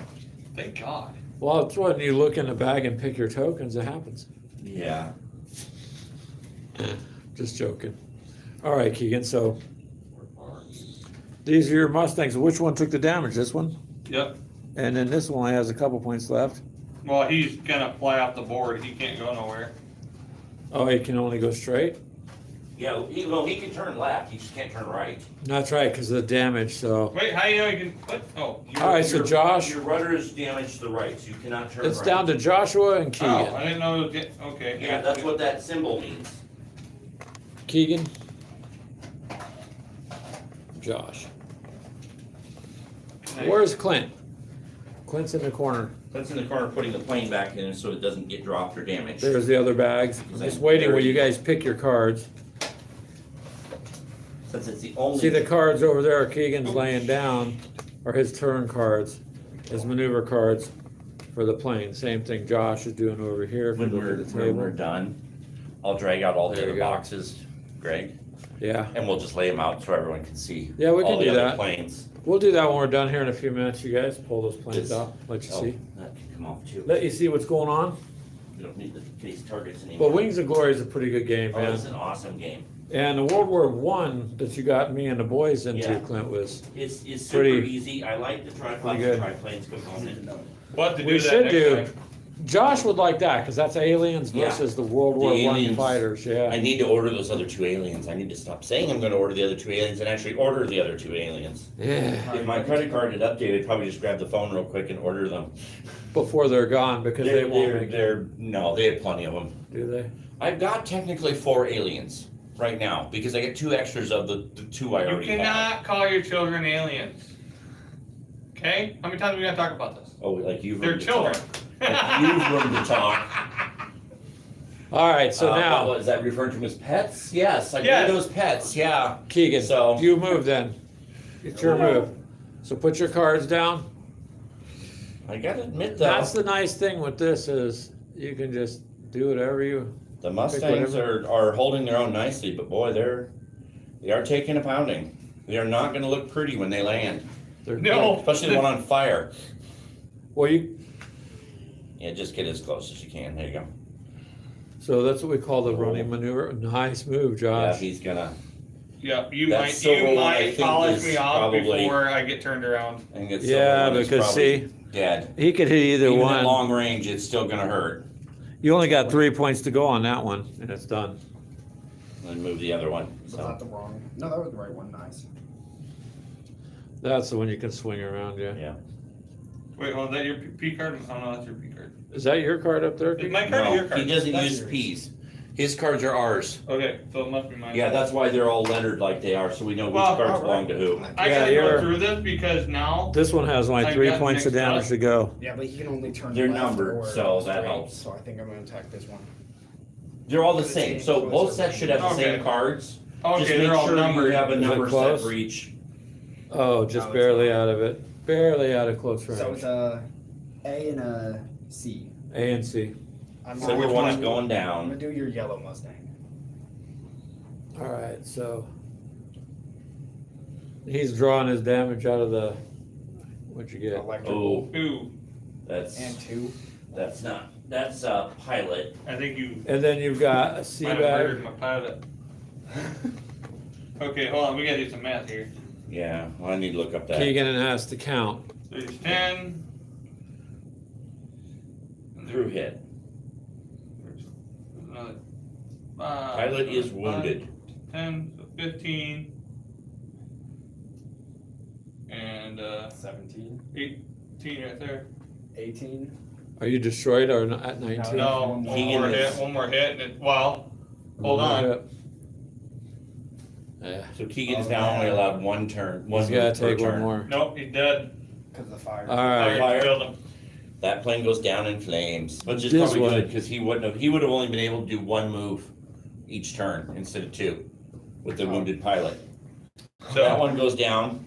S3: Thank God.
S1: Well, it's when you look in the bag and pick your tokens, it happens.
S2: yeah.
S1: Just joking. All right, Keegan, so these are your Mustangs. Which one took the damage? This one?
S3: Yep.
S1: And then this one only has a couple points left.
S3: Well, he's gonna fly off the board. He can't go nowhere.
S1: Oh, he can only go straight?
S2: Yeah, he can turn left, he just can't turn right.
S1: That's right, because of the damage, so.
S3: Wait, how do you know he can? What? Oh.
S2: Your-
S1: All right, so
S2: your-
S1: Josh-
S2: Your rudder is damaged to the right, so you cannot turn right.
S1: It's down to Joshua and
S3: Oh,
S1: Keegan.
S3: I didn't know it was get, okay.
S2: Yeah, that's what that symbol means.
S1: Keegan. Josh.
S3: Nice.
S1: Where's Clint? Clint's in the corner.
S2: Clint's in the corner putting the plane back in so it doesn't get dropped or damaged.
S1: There's the other bags. I'm just waiting while you guys pick your cards.
S2: Since it's the only.
S1: See the cards over there Keegan's laying down are his turn cards, his maneuver cards for the plane. Same thing Josh is doing over here. If you
S2: When
S1: look
S2: we're,
S1: at the
S2: when we're
S1: table.
S2: done, I'll drag out all the
S1: There you
S2: other
S1: go.
S2: boxes, Greg,
S1: Yeah,
S2: and we'll just lay them out so everyone can see.
S1: Yeah, we
S2: all
S1: can
S2: the
S1: do
S2: other
S1: that.
S2: planes.
S1: we'll do that when we're done here in a few minutes. You guys pull those planes
S2: This-
S1: out, let you
S2: Oh,
S1: see.
S2: that can come off too.
S1: Let you see what's going on.
S2: We don't need these targets anymore.
S1: But Wings of Glory is a pretty good game,
S2: Oh,
S1: man.
S2: it's an awesome game.
S1: And the World War One that you got me and the boys into,
S2: Yeah.
S1: Clint, was
S2: It's super
S1: Pretty-
S2: easy. I like the tripods
S1: pretty
S2: and
S1: good.
S2: triplanes component.
S3: We'll have to
S1: We
S3: do
S1: should
S3: that
S1: do-
S3: next time.
S1: Josh would like that because that's aliens
S2: Yeah.
S1: versus the World
S2: The
S1: War One
S2: aliens.
S1: fighters.
S2: I
S1: Yeah,
S2: need to order those other 2 aliens. I need to stop saying I'm gonna order the other 2 aliens and actually order the other 2 aliens.
S1: yeah.
S2: If my credit card had updated, I'd probably just grab the phone real quick and order them.
S1: Before they're gone because they won't make it.
S2: No, they have plenty of them.
S1: Do they?
S2: I've got technically 4 aliens right now because I get 2 extras of the 2 I
S3: You
S2: already have.
S3: cannot call your children aliens. Okay? How many times are we gonna talk about this?
S2: Oh, like you've
S3: They're
S2: room to
S3: children.
S2: talk. Like you've room to talk.
S1: All right. So now,
S2: What, is that referring to them as pets? Yes, I
S3: Yes.
S2: believe those pets. Yeah.
S1: Keegan,
S2: So-
S1: you move then. It's your move. So put your cards down.
S2: I gotta admit though,
S1: That's the nice thing with this is you can just do whatever you.
S2: the Mustangs
S1: whatever.
S2: are holding their own nicely, but boy, they are taking a pounding. They are not going to look pretty when they land,
S1: They're
S3: No.
S2: especially the one on fire.
S1: Well, you.
S2: Yeah, just get as close as you can. There you go.
S1: So that's what we call the running maneuver. Nice move,
S2: Yeah,
S1: Josh.
S2: he's gonna.
S3: Yeah, you
S2: That
S3: might
S2: silver one, I think,
S3: polish
S2: is
S3: me off
S2: probably-
S3: before I get turned around.
S2: I think it's
S1: Yeah,
S2: the one that's
S1: because
S2: probably
S1: see,
S2: dead.
S1: he could hit either
S2: Even
S1: one.
S2: at long range, it's still gonna hurt.
S1: You only got 3 points to go on that one, and it's done.
S2: Then move the other one.
S4: Was
S2: So
S4: that the wrong? No, that was the right one. Nice.
S1: That's the one you can swing around, yeah.
S2: yeah.
S3: Wait, hold on, is that your P card? Oh no, that's your P card.
S1: Is that your card up there?
S3: Is
S1: Keegan?
S3: my card or your
S2: No,
S3: card?
S2: he doesn't
S4: That's
S2: use
S4: yours.
S2: P's. His cards are ours.
S3: Okay, so it must be mine.
S2: Yeah, that's why they're all lettered like they are, so we know which
S3: Well,
S2: cards
S4: alright.
S2: belong to who.
S3: I
S1: Yeah,
S3: gotta
S1: you're-
S3: go through this because now,
S1: This one has only
S3: I
S1: 3
S3: got
S1: points of
S3: mixed
S1: damage
S3: up.
S1: to go.
S4: Yeah, but he can only turn.
S2: They're
S4: left
S2: numbered,
S4: or
S2: so that
S4: straight,
S2: helps.
S4: So I think I'm gonna attack this one.
S2: They're all the same, so both sets should have the same
S3: Okay.
S2: cards. Just
S3: okay,
S2: make
S3: they're all
S2: sure you
S3: numbered.
S2: have a
S1: Is it
S2: number set
S1: close?
S2: for each.
S1: Oh, just
S4: No, it's
S1: barely
S4: not.
S1: out of it. Barely out of close range.
S4: So it's a A and a C.
S1: A and C.
S4: I'm
S2: Silver
S4: which
S2: one is
S4: one-
S2: going
S4: I'm
S2: down.
S4: gonna do your yellow Mustang.
S1: All right, so he's drawing his damage out of the. What'd you get?
S4: Electrical.
S2: Oh,
S3: Ooh,
S2: that's
S4: And 2.
S2: that's a pilot.
S3: I think you
S1: And then you've got a C
S3: might have murdered
S1: bag.
S3: my pilot. Okay, hold on, we gotta do some math here.
S2: Yeah, well, I need to look up that.
S1: Keegan has to count.
S3: So there's 10. and
S2: Through
S3: there's-
S2: hit.
S3: there's another 5,
S2: Pilot is
S3: 5,
S2: wounded.
S3: 10, so 15. And
S4: 17,
S3: 18 right there.
S4: 18.
S1: Are you destroyed or not at 19?
S3: No,
S4: One
S3: one
S2: Keegan
S3: more
S2: is-
S3: hit, one more hit, and it, well, hold
S1: One
S3: on.
S1: hit. Yeah,
S2: So Keegan's now only allowed one turn, one
S1: he's gotta
S2: move per
S1: take one
S2: turn.
S1: more.
S3: Nope, he's dead.
S4: Because of the fire.
S1: Alright,
S2: Fire.
S3: Killed him.
S2: That plane goes down in flames, which is
S1: This
S2: probably
S1: one.
S2: good, because he would have only been able to do one move each turn instead of two with the wounded pilot. That
S3: So,
S2: one goes down.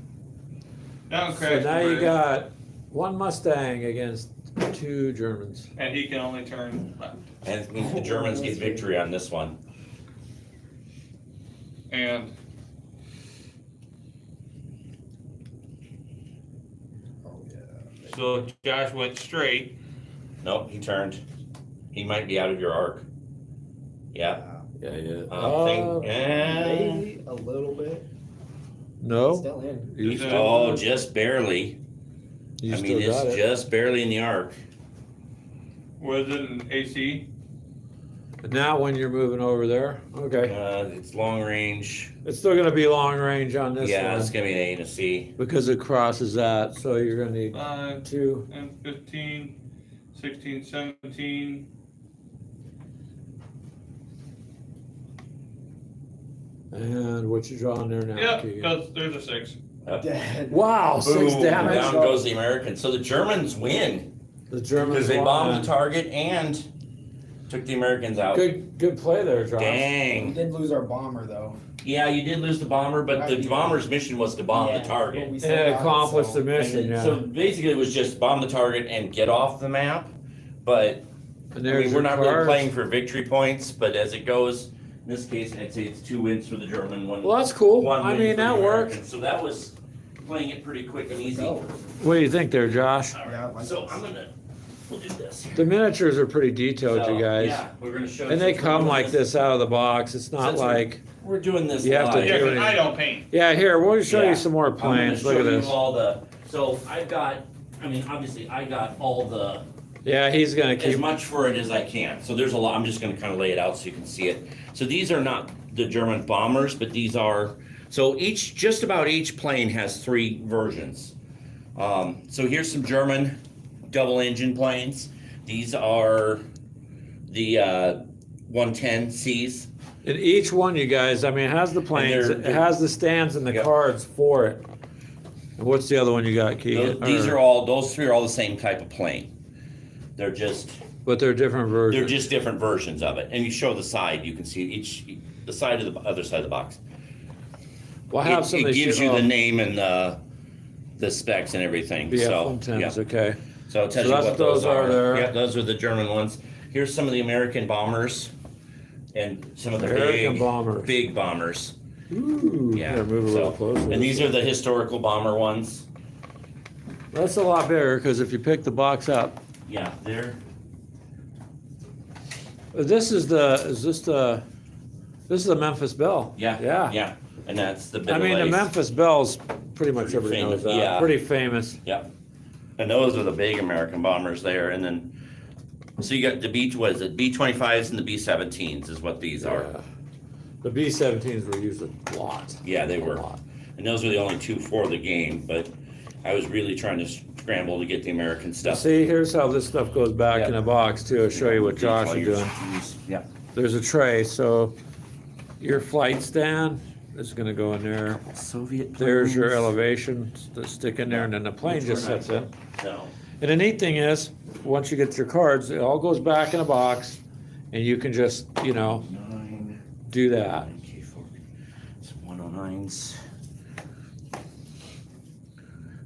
S3: down
S1: so
S3: crash.
S1: now you
S3: bridge,
S1: got one Mustang against 2 Germans.
S3: And he can only turn left.
S2: And it means the Germans get victory on this one.
S3: And
S4: Oh, yeah.
S3: so Josh went straight.
S2: Nope, he turned. He might be out of your arc. Yeah.
S1: Yeah, yeah.
S4: Maybe a little bit.
S1: No?
S4: Still in.
S1: You
S3: He's
S1: still,
S2: Oh, just barely.
S1: you
S2: I
S1: still
S2: mean,
S1: got
S2: it's
S1: it.
S2: just barely in the arc.
S3: Was it an AC?
S1: Now when you're moving over there, okay.
S2: It's long range.
S1: It's still gonna be long range on this
S2: Yeah,
S1: one.
S2: it's gonna be an A and a C.
S1: Because it crosses that, so you're gonna need
S3: 5
S1: 2.
S3: and 15, 16, 17.
S1: And what you drawing there now,
S3: Yeah,
S1: Keegan?
S3: because there's a 6.
S4: Dead.
S1: Wow, 6
S2: Boom,
S1: damage.
S2: down goes the Americans. So the Germans win
S1: The Germans
S2: because they
S1: won
S2: bombed
S1: that.
S2: the target and took the Americans out.
S1: Good play there, Josh.
S4: We
S2: Dang.
S4: did lose our bomber though.
S2: Yeah, you did lose the bomber, but the bomber's mission was to bomb the
S4: But
S2: target.
S4: we
S1: And
S4: still
S1: it
S4: got
S1: accomplished
S4: so-
S1: the mission,
S2: And then-
S1: yeah.
S2: So basically, it was just bomb the target and get off the map. But
S1: And
S2: I
S1: there's
S2: mean, we're
S1: your
S2: not really
S1: cards.
S2: playing for victory points. But as it goes, in this case, I'd say it's 2 wins for the German, one.
S1: Well, that's cool.
S2: one
S1: I
S2: win
S1: mean,
S2: for the
S1: that worked.
S2: Americans. So that was playing it pretty quick and easy.
S4: Go.
S1: What do you think there, Josh?
S2: All
S4: Yeah, I
S2: right,
S4: like
S2: so
S4: this.
S2: we'll do this.
S1: The miniatures are pretty detailed,
S2: So,
S1: you guys.
S2: Yeah, we're gonna show.
S1: And they
S2: since we're
S1: come
S2: doing
S1: like this out of the box. It's not
S2: Since we're-
S1: like,
S2: We're doing this
S1: You have to
S2: live.
S3: Yeah,
S1: do
S3: 'cause
S1: it.
S3: I don't paint.
S1: yeah, here, we'll show
S2: Yeah.
S1: you some more
S2: I'm gonna
S1: planes. Look
S2: show
S1: at
S2: you
S1: this.
S2: all the. So I've got. I mean, obviously, I got all the
S1: Yeah, he's gonna
S2: as
S1: keep,
S2: much for it as I can. So there's a lot. I'm just gonna kind of lay it out so you can see it. So these are not the German bombers, but these are. So just about each plane has 3 versions. So here's some German double engine planes. These are the 110Cs.
S1: and each one, you guys, I mean, it has the planes,
S2: they're-
S1: it has the stands and the
S2: Yep.
S1: cards for it. And what's the other one you got, Keegan?
S2: These are all. Those 3 are all the same type of plane. They're just.
S1: But they're different versions.
S2: They're just different versions of it. And you show the side. You can see the side of the other side of the box.
S1: Well, I have
S2: It
S1: some that
S2: gives
S1: show-
S2: you the name and the specs and everything.
S1: BF
S2: So,
S1: 110s,
S2: yeah.
S1: okay.
S2: So it tells
S1: So
S2: you
S1: that's
S2: what
S1: what those are there.
S2: Yeah, those are the German ones. Here's some of the American bombers and some of the
S1: American bombers.
S2: big bombers.
S1: Ooh,
S2: Yeah.
S1: here, move a little
S2: So,
S1: closer.
S2: and these are the historical bomber ones.
S1: That's a lot bigger, because if you pick the box up,
S2: Yeah, they're
S1: this is the Memphis Belle.
S2: yeah,
S1: Yeah.
S2: yeah. And that's the
S1: I mean, the
S2: Biddle Ace.
S1: Memphis Belle's pretty much
S2: Pretty
S1: everybody knows
S2: famous,
S1: that.
S2: yeah.
S1: Pretty famous.
S2: Yeah. And those are the big American bombers there. And then, so you got the B-25s and the B-17s is what these are.
S1: Yeah. The B-17s were used a lot.
S2: Yeah, they
S1: A
S2: were.
S1: lot.
S2: And those were the only 2 for the game, but I was really trying to scramble to get the American stuff.
S1: See, here's how this stuff goes back
S2: Yeah.
S1: in a box too. I'll show you what Josh is doing.
S2: Yeah.
S1: There's a tray, so your flight stand is gonna go in there.
S2: Soviet
S1: There's your
S2: planes.
S1: elevation to stick in there, and then the plane
S2: Which
S1: just
S2: were
S1: sets
S2: nice.
S1: in.
S2: No.
S1: And the neat thing is, once you get your cards, it all goes back in a box, and you can just,
S2: 9,
S1: do that.
S2: K4. It's 109s.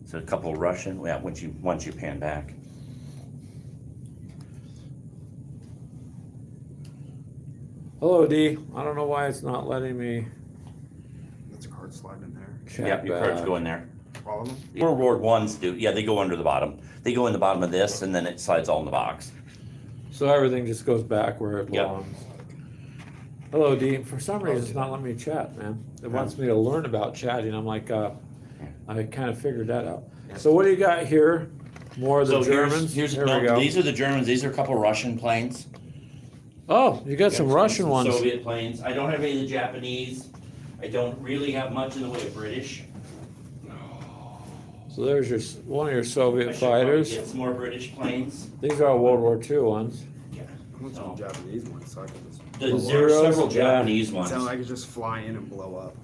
S2: So a couple Russian, yeah, once you pan back.
S1: Hello, D. I don't know why it's not letting me
S4: That's a card slide in there.
S1: chat
S2: Yeah, your cards
S1: back.
S2: go in there.
S4: All of them?
S2: World War Ones do, yeah, they go under the bottom. They go in the bottom of this, and then it slides all in the box.
S1: So everything just goes back where it
S2: Yep.
S1: belongs. Hello, D. For some reason, it's not letting me chat, man. It wants me to learn about chatting. I'm like, I kind of figured that out. So what do you got here? More of the
S2: So
S1: Germans?
S2: here's
S1: Here
S2: no,
S1: we go.
S2: these are the Germans. These are a couple Russian planes.
S1: Oh, you got some Russian ones.
S2: Soviet planes. I don't have any of the Japanese. I don't really have much in the way of British.
S1: So there's your one of your
S2: I
S1: Soviet
S2: should probably
S1: fighters.
S2: get some more British planes.
S1: These are all World War II ones.
S5: I want some Japanese ones so I can just.
S2: There are
S1: Zeros,
S2: several
S1: yeah.
S2: Japanese ones.
S5: Sound like I could just fly in and blow up.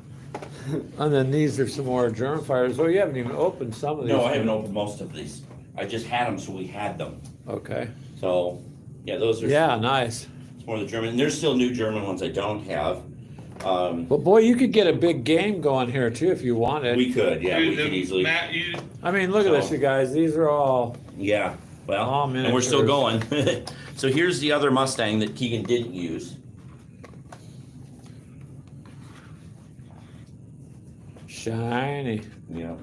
S1: And then these are some more German fighters. Oh, you haven't even opened some of these.
S2: No, I haven't opened most of these. I just had them, so we had them.
S1: Okay.
S2: So, yeah, those are
S1: Yeah, nice.
S2: it's more the German. And there's still new German ones I don't have.
S1: But boy, you could get a big game going here too if you wanted.
S2: We could, yeah, we could easily.
S3: Matt,
S1: I mean, look at this, you guys. These are all.
S2: Yeah, well,
S1: All
S2: and we're still
S1: miniatures.
S2: going. So here's the other Mustang that Keegan didn't use.
S1: Shiny.
S2: Yeah.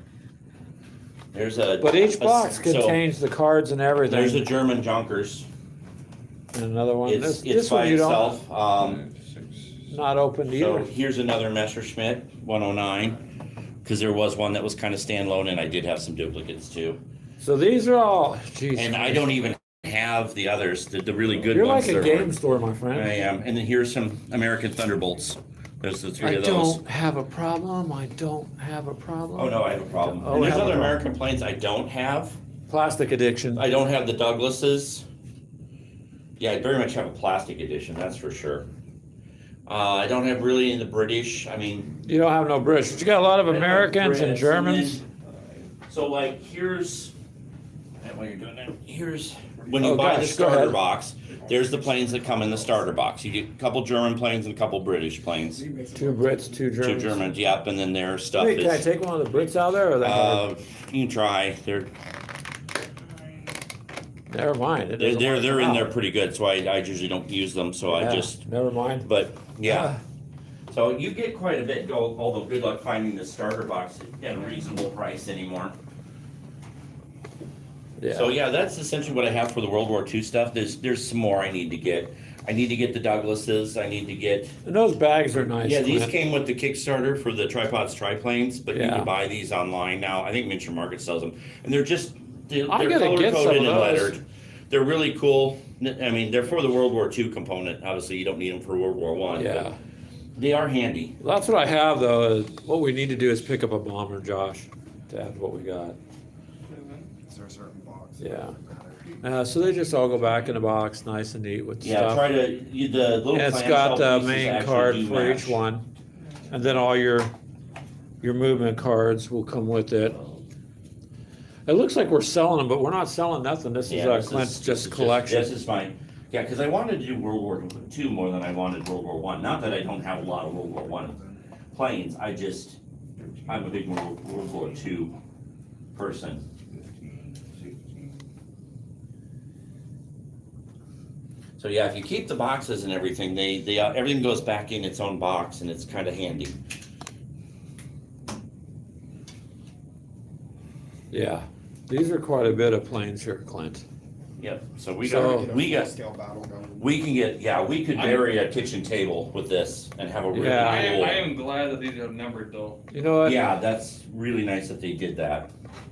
S2: There's a.
S1: But each box
S2: so
S1: contains the cards and everything.
S2: There's a German Junkers.
S1: And another one.
S2: It's
S1: This
S2: by
S1: one you
S2: itself.
S1: don't, not opened
S2: So
S1: either.
S2: here's another Messerschmitt 109, because there was one that was kind of standalone, and I did have some duplicates too.
S1: So these are all, geez.
S2: And I don't even have the others, the really good
S1: You're
S2: ones.
S1: like a
S2: that are-
S1: game store, my
S2: I
S1: friend.
S2: am. And then here's some American Thunderbolts. There's the three
S1: I
S2: of those.
S1: don't have a problem. I don't have a problem.
S2: Oh, no, I have a problem.
S1: Oh,
S2: And there's
S1: I have
S2: other
S1: a problem.
S2: American planes I don't have.
S1: Plastic addiction.
S2: I don't have the Douglases. Yeah, I very much have a plastic edition, that's for sure. I don't have really in the British. I mean,
S1: You don't have no British, but you got a lot of
S2: I don't have
S1: Americans and
S2: Brits,
S1: Germans.
S2: so like here's while you're doing that, here's when you
S1: Oh,
S2: buy the
S1: gosh, go
S2: starter
S1: ahead.
S2: box, there's the planes that come in the starter box. You get a couple German planes and a couple British planes.
S1: 2 Brits, 2
S2: Two
S1: Germans.
S2: Germans, yep, and then their stuff
S1: Wait, can I
S2: is
S1: take one of the Brits out there or that?
S2: you can try.
S1: Never mind. It doesn't
S2: They're
S1: wanna come
S2: in there
S1: out.
S2: pretty good, so I usually don't use them, so I
S1: Yeah,
S2: just
S1: never mind.
S2: but yeah. So you get quite a bit, although good luck finding the starter box at a reasonable price anymore.
S1: Yeah.
S2: So yeah, that's essentially what I have for the World War II stuff. There's some more I need to get. I need to get the Douglases. I need to get.
S1: And those bags are nice.
S2: Yeah, these
S1: Clint.
S2: came with the Kickstarter for the tripods, triplanes, but you
S1: Yeah.
S2: can buy these online now. I think Miniature Market sells them, and they're
S1: I
S2: they're
S1: gotta
S2: color
S1: get some
S2: coded
S1: of
S2: and
S1: those.
S2: lettered. They're really cool. I mean, they're for the World War II component. Obviously, you don't need them for World War One.
S1: Yeah.
S2: They are handy.
S1: That's what I have though. Is what we need to do is pick up a bomber, Josh, to add to what we got.
S5: Is there a certain box?
S1: So they just all go back in a box, nice and neat with
S2: Yeah,
S1: stuff.
S2: try to the little.
S1: And it's
S2: clamshell
S1: got the
S2: pieces
S1: main
S2: actually
S1: card
S2: do
S1: for
S2: match.
S1: each one, and then all your movement cards will come with it. It looks like we're selling them, but we're not selling nothing. This is
S2: Yeah, this
S1: Clint's
S2: is
S1: just collection.
S2: This is mine. Yeah, because I wanted to do World War II more than I wanted World War One. Not that I don't have a lot of World War One planes. I'm a big World War II person. So yeah, if you keep the boxes and everything, they everything goes back in its own box, and it's kind of handy.
S1: Yeah, these are quite a bit of planes here, Clint.
S2: Yep. So we
S1: So-
S2: got we got
S5: Scale battle going.
S2: we can get we could bury a kitchen table with this and have a really
S1: Yeah.
S2: cool.
S3: I am glad that these are numbered though,
S1: You know what?
S2: Yeah, that's really nice that they did that.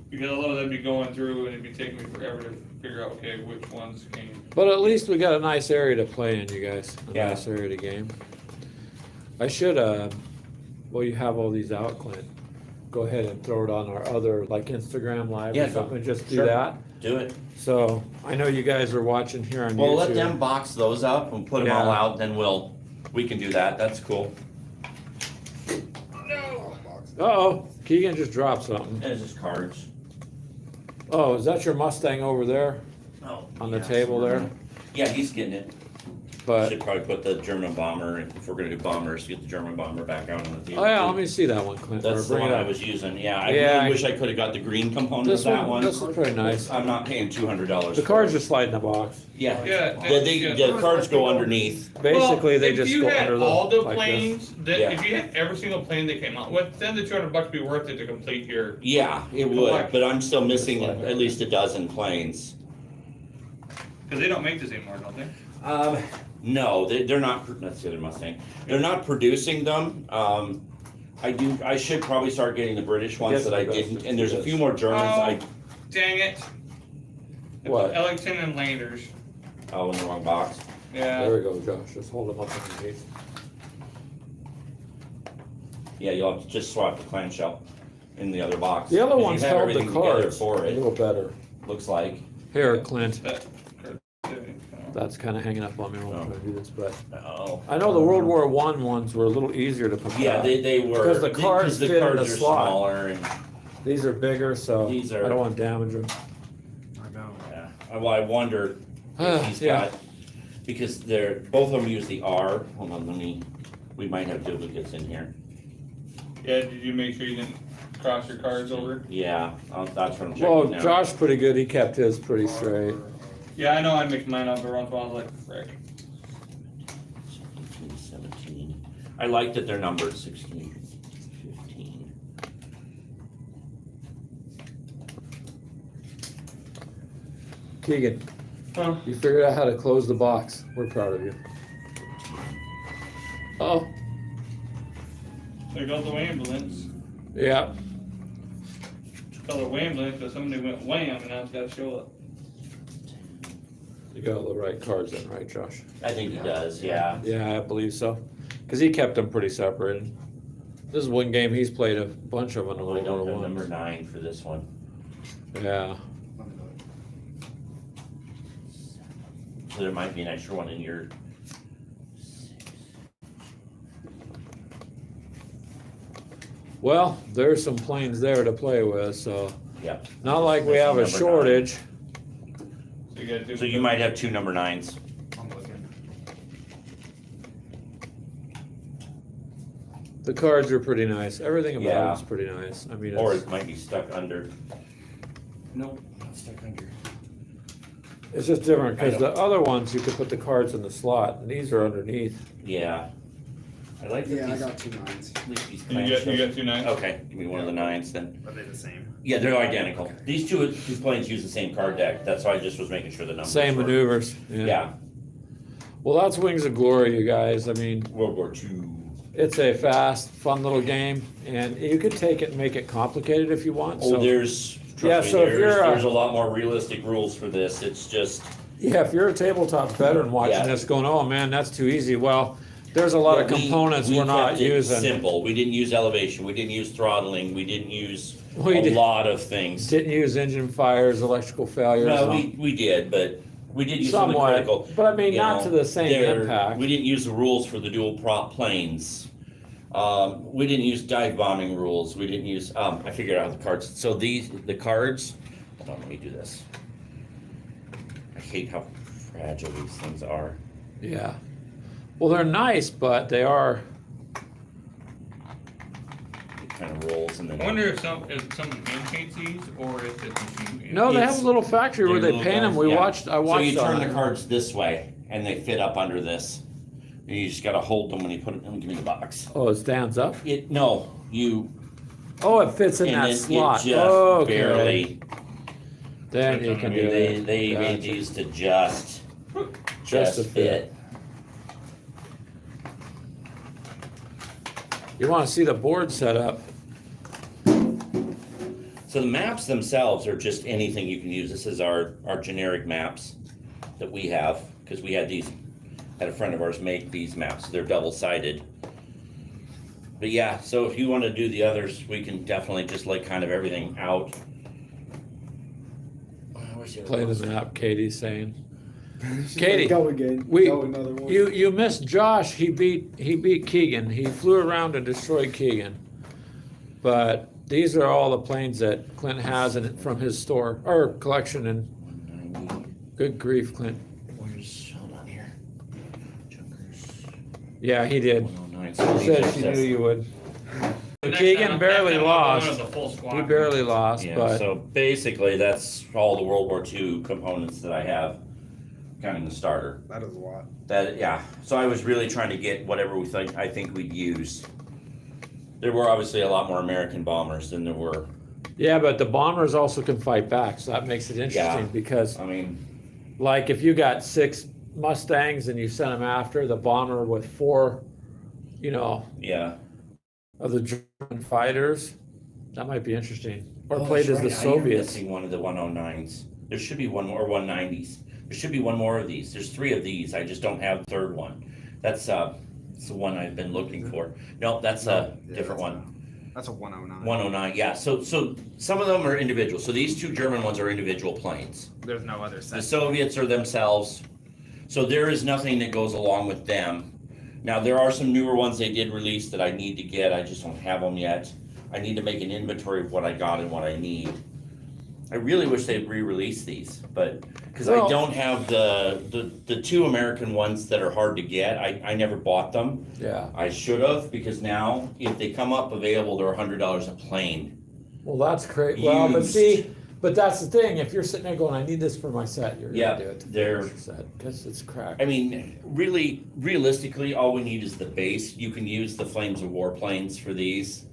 S3: because a lot of them be going through and it'd be taking me forever to figure out, okay, which ones came.
S1: But at least we got a nice area to play in, you guys. A
S2: Yeah.
S1: nice area to game. I should, well, you have all these out, Clint. Go ahead and throw it on our other, like Instagram Live
S2: Yeah,
S1: or something, just do
S2: sure.
S1: that.
S2: Do it.
S1: So, I know you guys are watching here on
S2: Well,
S1: YouTube.
S2: let them box those up and put them all
S1: Yeah.
S2: out, then we can do that. That's cool.
S1: Uh-oh, Keegan just dropped something.
S2: And it's just cards.
S1: Oh, is that your Mustang over there
S2: Oh,
S1: on the table there?
S2: Yeah, he's getting it.
S1: But,
S2: Should probably put the German bomber, if we're gonna do bombers, get the German bomber back out on the table.
S1: oh yeah,
S2: too.
S1: let me see that one, Clint. Or
S2: That's the
S1: bring
S2: one
S1: it
S2: I
S1: up.
S2: was using, yeah, I
S1: Yeah,
S2: really wish I could've got the green component of
S1: This
S2: that one.
S1: this is pretty nice.
S2: I'm not paying $200.
S1: The
S2: for
S1: cards
S2: it.
S1: just slide in the box.
S2: Yeah,
S3: Yeah.
S2: the cards go underneath.
S1: Basically,
S3: Well,
S1: they just go under
S3: If you had
S1: the,
S3: all the
S1: like this.
S3: planes, that,
S2: Yeah.
S3: if you had every single plane they came out with, then the $200 be worth it to complete your.
S2: Yeah, it would, but I'm still missing at least a dozen planes.
S3: Because they don't make this anymore, don't they?
S2: No, they're not, that's the other Mustang. They're not producing them. I should probably start getting the British ones
S1: Yes,
S2: that I
S1: yes,
S2: didn't,
S1: yes,
S2: and there's a
S1: yes.
S2: few more Germans
S3: Dang it.
S1: What?
S3: Ellington and Landers.
S2: in the wrong box.
S3: Yeah.
S1: There we go, Josh. Just hold them up underneath.
S2: Yeah, you'll have to just swap the clamshell. in the other box.
S1: The other
S2: 'Cause you
S1: ones
S2: have
S1: held the
S2: everything together
S1: cards a
S2: for it,
S1: little better.
S2: looks like.
S1: Here, Clint,
S3: That card activity, so.
S1: that's kind of hanging up on me when I'm trying to do this, but
S2: Oh.
S1: I know the World War I ones were a little easier to put
S2: Yeah,
S1: back.
S2: they were.
S1: Because the cards
S2: the
S1: fit in
S2: cards
S1: a
S2: are
S1: slot.
S2: smaller and,
S1: These are bigger, so
S2: These
S1: I
S2: are-
S1: don't want to damage them.
S5: I know.
S2: yeah. Well, I wonder if he's
S1: Yeah.
S2: got, because they're, both of them use the R. Hold on, we might have duplicates in here.
S3: Yeah, did you make sure you didn't cross your cards over?
S2: Yeah, that's what I'm
S1: Well,
S2: checking now.
S1: Josh's pretty good. He kept his pretty straight.
S3: Yeah, I know I mixed mine up every once in a while, I was like, frick.
S2: 16, 17. I like that they're numbered 16, 15.
S1: Keegan,
S3: Huh?
S1: you figured out how to close the box. We're proud of you. Oh,
S3: There goes the ambulance.
S1: yeah.
S3: It's called a ambulance, but somebody went wham and now it's gotta show up.
S1: You got all the right cards in, right, Josh?
S2: I think he does, yeah.
S1: Yeah, I believe so. Because he kept them pretty separated. This is one game he's played a bunch of in the
S2: Well, I
S1: World
S2: don't
S1: War
S2: have
S1: I.
S2: number 9 for this one.
S1: Yeah.
S2: So there might be an extra one in your.
S1: Well, there's some planes there to play with, so
S2: Yep.
S1: not like we have a
S2: Number 9.
S1: shortage.
S3: So you gotta do.
S2: So you might have 2 number 9s.
S5: I'm looking.
S1: The cards are pretty nice. Everything about
S2: Yeah.
S1: it's pretty nice. I mean,
S2: Or
S1: it's,
S2: it might be stuck under. Nope, not stuck under.
S1: it's just different because
S2: I
S1: the other ones you could put the cards in the slot, and these are underneath.
S2: Yeah. I like that
S5: Yeah, I
S2: these,
S5: got 2 9s.
S2: at least these
S3: You
S2: plans
S3: got
S2: show-
S3: 2 9s?
S2: Okay, give me one of the 9s then.
S5: Are they the same?
S2: Yeah, they're identical. These two planes use the same card deck. That's why I just was making sure the numbers
S1: Same
S2: were.
S1: maneuvers.
S2: Yeah,
S1: Well, that's Wings of Glory, you guys. I mean,
S2: World War II.
S1: it's a fast, fun little game, and you could take it and make it complicated if you want.
S2: Oh,
S1: So,
S2: there's,
S1: Yeah,
S2: trust me,
S1: so if you're
S2: there's a lot more realistic rules for this. It's just.
S1: yeah, if you're a tabletop veteran watching
S2: Yeah.
S1: this, going, "Oh man, that's too easy." Well, there's a lot of
S2: Yeah, we-
S1: components
S2: we
S1: we're not
S2: kept it
S1: using.
S2: Simple. We didn't use elevation. We didn't use throttling. We didn't use
S1: We
S2: a
S1: did-
S2: lot of things.
S1: Didn't use engine fires, electrical failures.
S2: No, we did, but we did use some of the
S1: Somewhat,
S2: critical.
S1: but I mean,
S2: you
S1: not
S2: know,
S1: to the same
S2: there-
S1: impact.
S2: We didn't use the rules for the dual prop planes. We didn't use dive bombing rules. We didn't use. I figured out the cards. So the cards. Hold on, let me do this. I hate how fragile these things are.
S1: Yeah. Well, they're nice, but they are.
S2: It kind of rolls and then.
S3: I wonder if someone hand paints these or if it's machine made.
S1: No, they have
S2: It's-
S1: a little factory where
S2: They're
S1: they
S2: little
S1: paint them.
S2: guys,
S1: We
S2: yeah.
S1: watched. I
S2: So
S1: watched.
S2: you turn
S1: on
S2: the
S1: it.
S2: cards this way, and they fit up under this. And you just gotta hold them when you put it. Give me the box.
S1: Oh, it stands up.
S2: You.
S1: Oh, it fits in
S2: And
S1: that
S2: it
S1: slot.
S2: just
S1: Okay.
S2: barely.
S1: Then you can do
S2: They
S1: it.
S2: made
S1: Gotcha.
S2: these to just
S1: Just to fit. You want to see the board set up?
S2: So the maps themselves are just anything you can use. This is our generic maps that we have, because we had these, had a friend of ours make these maps. They're double-sided. But yeah, so if you want to do the others, we can definitely just lay kind of everything out. Where's the other
S1: Play
S2: ones?
S1: the map. Katie's saying.
S5: She's
S1: Katie,
S5: like, go again.
S1: we-
S5: Go another one.
S1: You missed Josh. He beat Keegan. He flew around and destroyed Keegan. But these are all the planes that Clint has in it from his store or collection. And
S2: 190.
S1: good grief, Clint.
S2: Where's, hold on here. Junkers.
S1: Yeah, he did.
S2: 109.
S1: She
S2: So these
S1: said
S2: are
S1: she
S2: just-
S1: knew you would.
S3: The next
S1: Keegan
S3: time-
S1: barely
S3: next time I'll go
S1: lost.
S3: into the full squad.
S1: He barely lost,
S2: Yeah,
S1: but
S2: so basically that's all the World War II components that I have, counting the starter.
S5: That is a lot.
S2: That, yeah, so I was really trying to get whatever I think we'd use. There were obviously a lot more American bombers than there were,
S1: yeah, but the bombers also can fight back, so that makes it interesting
S2: Yeah.
S1: because,
S2: I mean,
S1: like, if you got 6 Mustangs and you sent them after the bomber with 4,
S2: yeah.
S1: of the German fighters, that might be interesting. Or
S2: Oh,
S1: played
S2: that's
S1: as the
S2: right, I am
S1: Soviets.
S2: missing one of the 109s. There should be one more, 190s. There should be one more of these. There's 3 of these, I just don't have the third one. That's the one I've been looking for. No, that's a
S5: Yeah,
S2: different
S5: that's
S2: one.
S5: That's a 109.
S2: 109, yeah. So some of them are individual. So these two German ones are individual planes.
S5: There's no other
S2: The
S5: set.
S2: Soviets are themselves. So there is nothing that goes along with them. Now, there are some newer ones they did release that I need to get. I just don't have them yet. I need to make an inventory of what I got and what I need. I really wish they'd re-release these, but because I
S1: Well-
S2: don't have the two American ones that are hard to get. I never bought them.
S1: Yeah.
S2: I should have, because now if they come up available, they're $100 a plane.
S1: Well, that's great. Well, but
S2: Used.
S1: see, but that's the thing. If you're sitting there going, I need this for my set, you're
S2: Yeah,
S1: gonna do it.
S2: they're-
S1: For your set because it's cracked.
S2: I mean, really, realistically, all we need is the base. You can use the Flames of War planes for these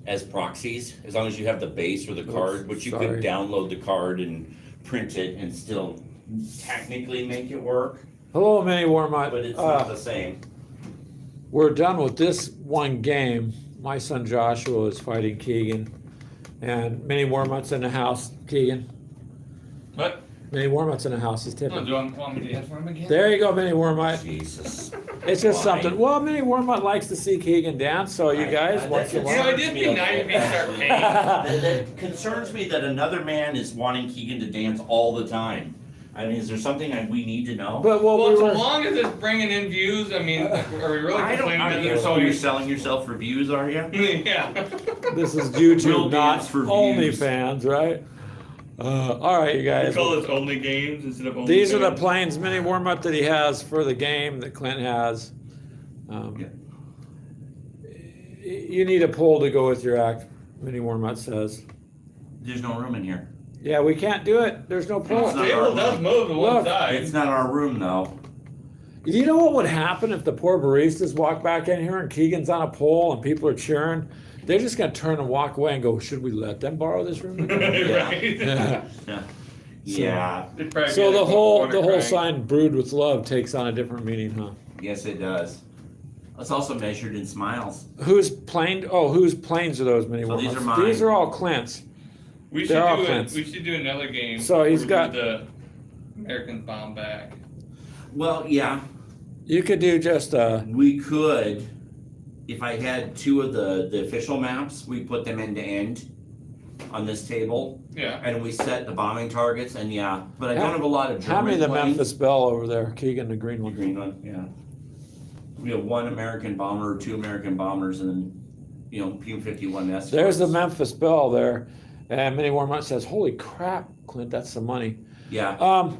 S2: as proxies, as long as you have the base or the card, which you
S1: sorry.
S2: could download the card and print it and still technically make it work,
S1: Hello, Mini Warmite.
S2: but it's not the same.
S1: We're done with this one game. My son Joshua is fighting Keegan, and Mini Warmite's in the house. Keegan,
S3: What?
S1: Mini Warmite's in the house. He's
S3: Oh,
S1: tipping.
S3: do you want me to hit for him again?
S1: There you go, Mini Warmite.
S2: Jesus.
S1: It's just
S2: Why?
S1: something. Well, Mini Warmite likes to see Keegan dance, so you guys,
S2: that's
S1: once you
S2: it.
S3: You know,
S1: want.
S3: it did be nice if you start paying.
S2: That concerns me that another man is wanting Keegan to dance all the time. I mean, is there something we need to know?
S1: But what
S3: Well,
S1: we
S3: so
S1: were,
S3: long as it's bringing in views, I mean, are we really
S2: I don't.
S3: complaining that there's
S2: So you're
S3: always...
S2: selling yourself for views, are you?
S3: Yeah.
S1: this is
S2: Real
S1: YouTube, not
S2: dance for views.
S1: OnlyFans, right? All right, you guys.
S3: this only games instead of only
S1: These are the planes, Mini Warmite that he has for the game that Clint has.
S2: Yeah.
S1: You need a pole to go with your act, Mini Warmite says.
S2: There's no room in here.
S1: Yeah, we can't do it. There's no pole.
S2: It's not
S3: Table does move to one
S1: Look,
S3: side.
S2: It's not our room, though.
S1: You know what would happen if the poor baristas walk back in here and Keegan's on a pole and people are cheering? They're just gonna turn and walk away and go, should we let them borrow this room?
S3: Right.
S2: Yeah. Yeah.
S3: They'd probably
S1: So
S3: be
S1: the
S3: like,
S1: whole
S3: corner
S1: the whole
S3: crying.
S1: sign "Brewed with Love" takes on a different meaning, huh?
S2: Yes, it does. It's also measured in smiles.
S1: Whose plane? Oh, whose planes are those, Mini
S2: So these
S1: Warmites?
S2: are mine.
S1: These are all Clint's.
S3: We should
S1: They're all
S3: do it.
S1: Clint's.
S3: We should do another game.
S1: So he's
S3: where we
S1: got-
S3: do the Americans bomb back.
S2: Well, yeah,
S1: You could do just
S2: we could. If I had two of the official maps, we put them end to end on this table,
S3: Yeah.
S2: and we set the bombing targets. And yeah, but I
S1: How-
S2: don't have a lot of German
S1: how many of the
S2: planes.
S1: Memphis Belle over there? Keegan, the green
S2: The
S1: one.
S2: green one, yeah. We have one American bomber, two American bombers, and then P-51 escorts.
S1: There's the Memphis Belle there, and Mini Warmite says, "Holy crap, Clint, that's some money."
S2: Yeah.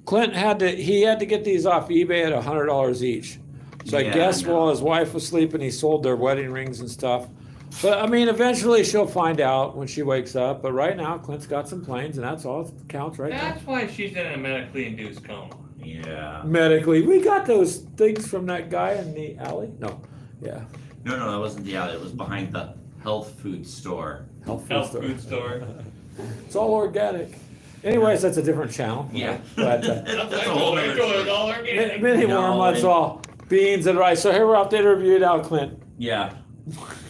S1: Clint had to get these off eBay at $100 each. So I
S2: Yeah,
S1: guess
S2: I know.
S1: while his wife was sleeping, he sold their wedding rings and stuff. But I mean, eventually she'll find out when she wakes up. But right now, Clint's got some planes, and that's all that counts right now.
S3: That's why she's in a medically induced coma.
S2: Yeah.
S1: Medically, we got those things from that guy in the alley. No, yeah,
S2: No, that wasn't the alley. It was behind the health food store.
S1: health
S3: Health
S1: store.
S3: food store.
S1: It's all organic. Anyways, that's a different channel.
S2: Yeah.
S1: But
S2: That's a whole other
S3: It's all organic.
S1: Mini
S2: No,
S1: Warmite's
S2: and-
S1: all beans and rice. So here we're out there to review it out, Clint.
S2: Yeah.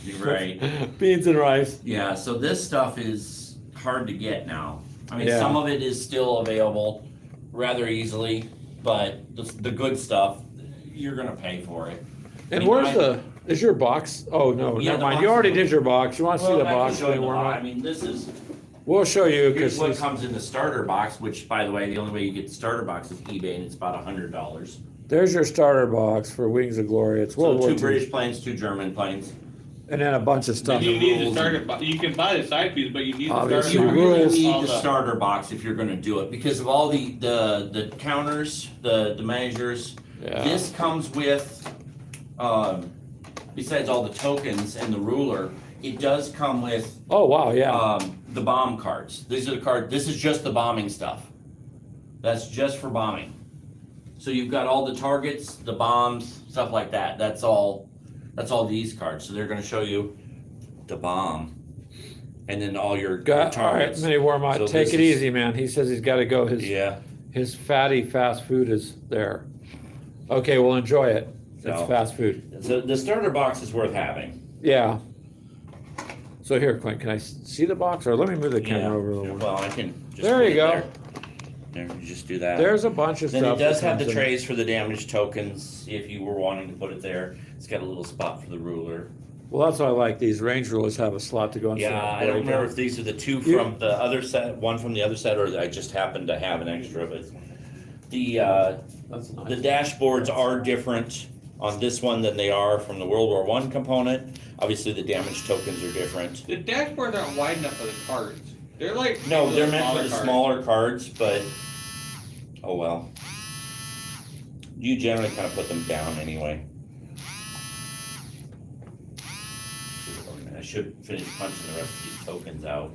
S2: You're right.
S1: Beans and rice.
S2: Yeah, so this stuff is hard to get now. I mean,
S1: Yeah.
S2: some of it is still available rather easily, but the good stuff, you're gonna pay for it.
S1: And
S2: I mean,
S1: where's is your box? Oh, no,
S2: Yeah,
S1: never
S2: the
S1: mind.
S2: box
S1: You already
S2: is-
S1: did your box. You want to see
S2: Well,
S1: the
S2: I can
S1: box?
S2: show you
S1: Mini
S2: the box. I
S1: Warmite?
S2: mean, this is,
S1: We'll show you
S2: here's what
S1: because
S2: comes in the starter box, which, by the way, the only way you get the starter box is eBay, and it's about $100.
S1: there's your starter box for Wings of Glory. It's
S2: So
S1: World War
S2: two
S1: II.
S2: British planes, two German planes.
S1: And then a bunch of stuff.
S3: You need the
S2: rules.
S3: starter box. You can buy the side piece, but you need the
S1: Obviously,
S3: starter
S2: You
S3: box.
S2: really
S1: rules.
S2: need
S3: All
S2: the starter box if you're gonna do it, because of all the counters, the measures.
S1: Yeah.
S2: This comes with, besides all the tokens and the ruler, it does come with,
S1: Oh, wow, yeah.
S2: the bomb cards. These are the cards, this is just the bombing stuff. That's just for bombing. So you've got all the targets, the bombs, stuff like that. That's all these cards. So they're gonna show you the bomb. And then all your
S1: All right,
S2: targets.
S1: Mini Warmite,
S2: So
S1: take
S2: this
S1: it
S2: is-
S1: easy, man. He says he's got to go.
S2: Yeah.
S1: His fatty fast food is there. Okay, well, enjoy it. It's
S2: So-
S1: fast food.
S2: So the starter box is worth having.
S1: Yeah. So here, Clint, can I see the box? Or let me move the camera
S2: Yeah.
S1: over a little more.
S2: Well, I can just.
S1: There
S2: put
S1: you
S2: it
S1: go.
S2: There, you just do that.
S1: There's a bunch of
S2: Then
S1: stuff.
S2: it does
S1: that
S2: have the
S1: comes in.
S2: trays for the damaged tokens, if you were wanting to put it there. It's got a little spot for the ruler.
S1: Well, that's why I like these. Range rulers have a slot to go inside.
S2: Yeah, I don't remember if these are the two
S1: You-
S2: from the other set, one from the other set, or I just happened to have an extra, but the,
S1: That's
S2: the
S1: nice.
S2: dashboards are different on this one than they are from the World War I component. Obviously, the damage tokens are different.
S3: The dashboards aren't wide enough for the cards. They're like
S2: No, they're meant for the
S3: cards.
S2: smaller cards, but, oh well. You generally kind of put them down anyway. I should finish punching the rest of these tokens out.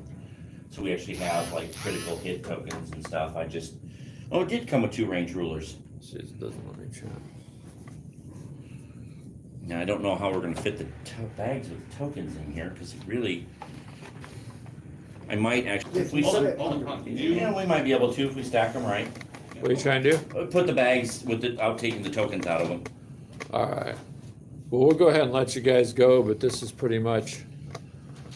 S2: So we actually have like critical hit tokens and stuff. I just, oh, it did come with 2 range rulers.
S1: She doesn't let me chat.
S2: Now, I don't know how we're gonna fit the bags with tokens in here, because it really, I might actually, if we,
S3: Hold on.
S2: yeah, we might be able to if we stack them right.
S1: What are you trying to do?
S2: Put the bags without taking the tokens out of them.
S1: All right. Well, we'll go ahead and let you guys go, but this is pretty much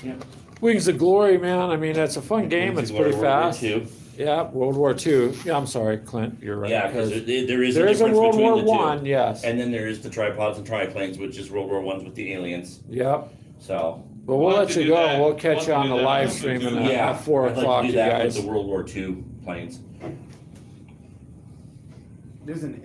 S2: Yep.
S1: Wings of Glory, man. I mean, it's a fun game. It's pretty fast.
S2: Too.
S1: Yeah, World War II. Yeah, I'm sorry, Clint. You're right.
S2: Yeah, because there is a
S1: there is a
S2: difference
S1: World
S2: between
S1: War
S2: the two.
S1: One. Yes.
S2: And then there is the tripods and triplanes, which is World War Ones with the aliens.
S1: Yep.
S2: So
S1: But we'll
S3: We'll have
S1: let
S3: to
S1: you
S3: do
S1: go.
S3: that.
S1: We'll catch
S3: We'll
S1: you
S3: have
S1: on
S3: to
S1: the
S3: do that.
S1: live
S3: We'll
S1: stream
S3: do
S1: at 4
S2: I'd like to
S1: o'clock,
S2: do
S1: you
S2: that
S1: guys.
S2: with the World War II planes.
S5: There's an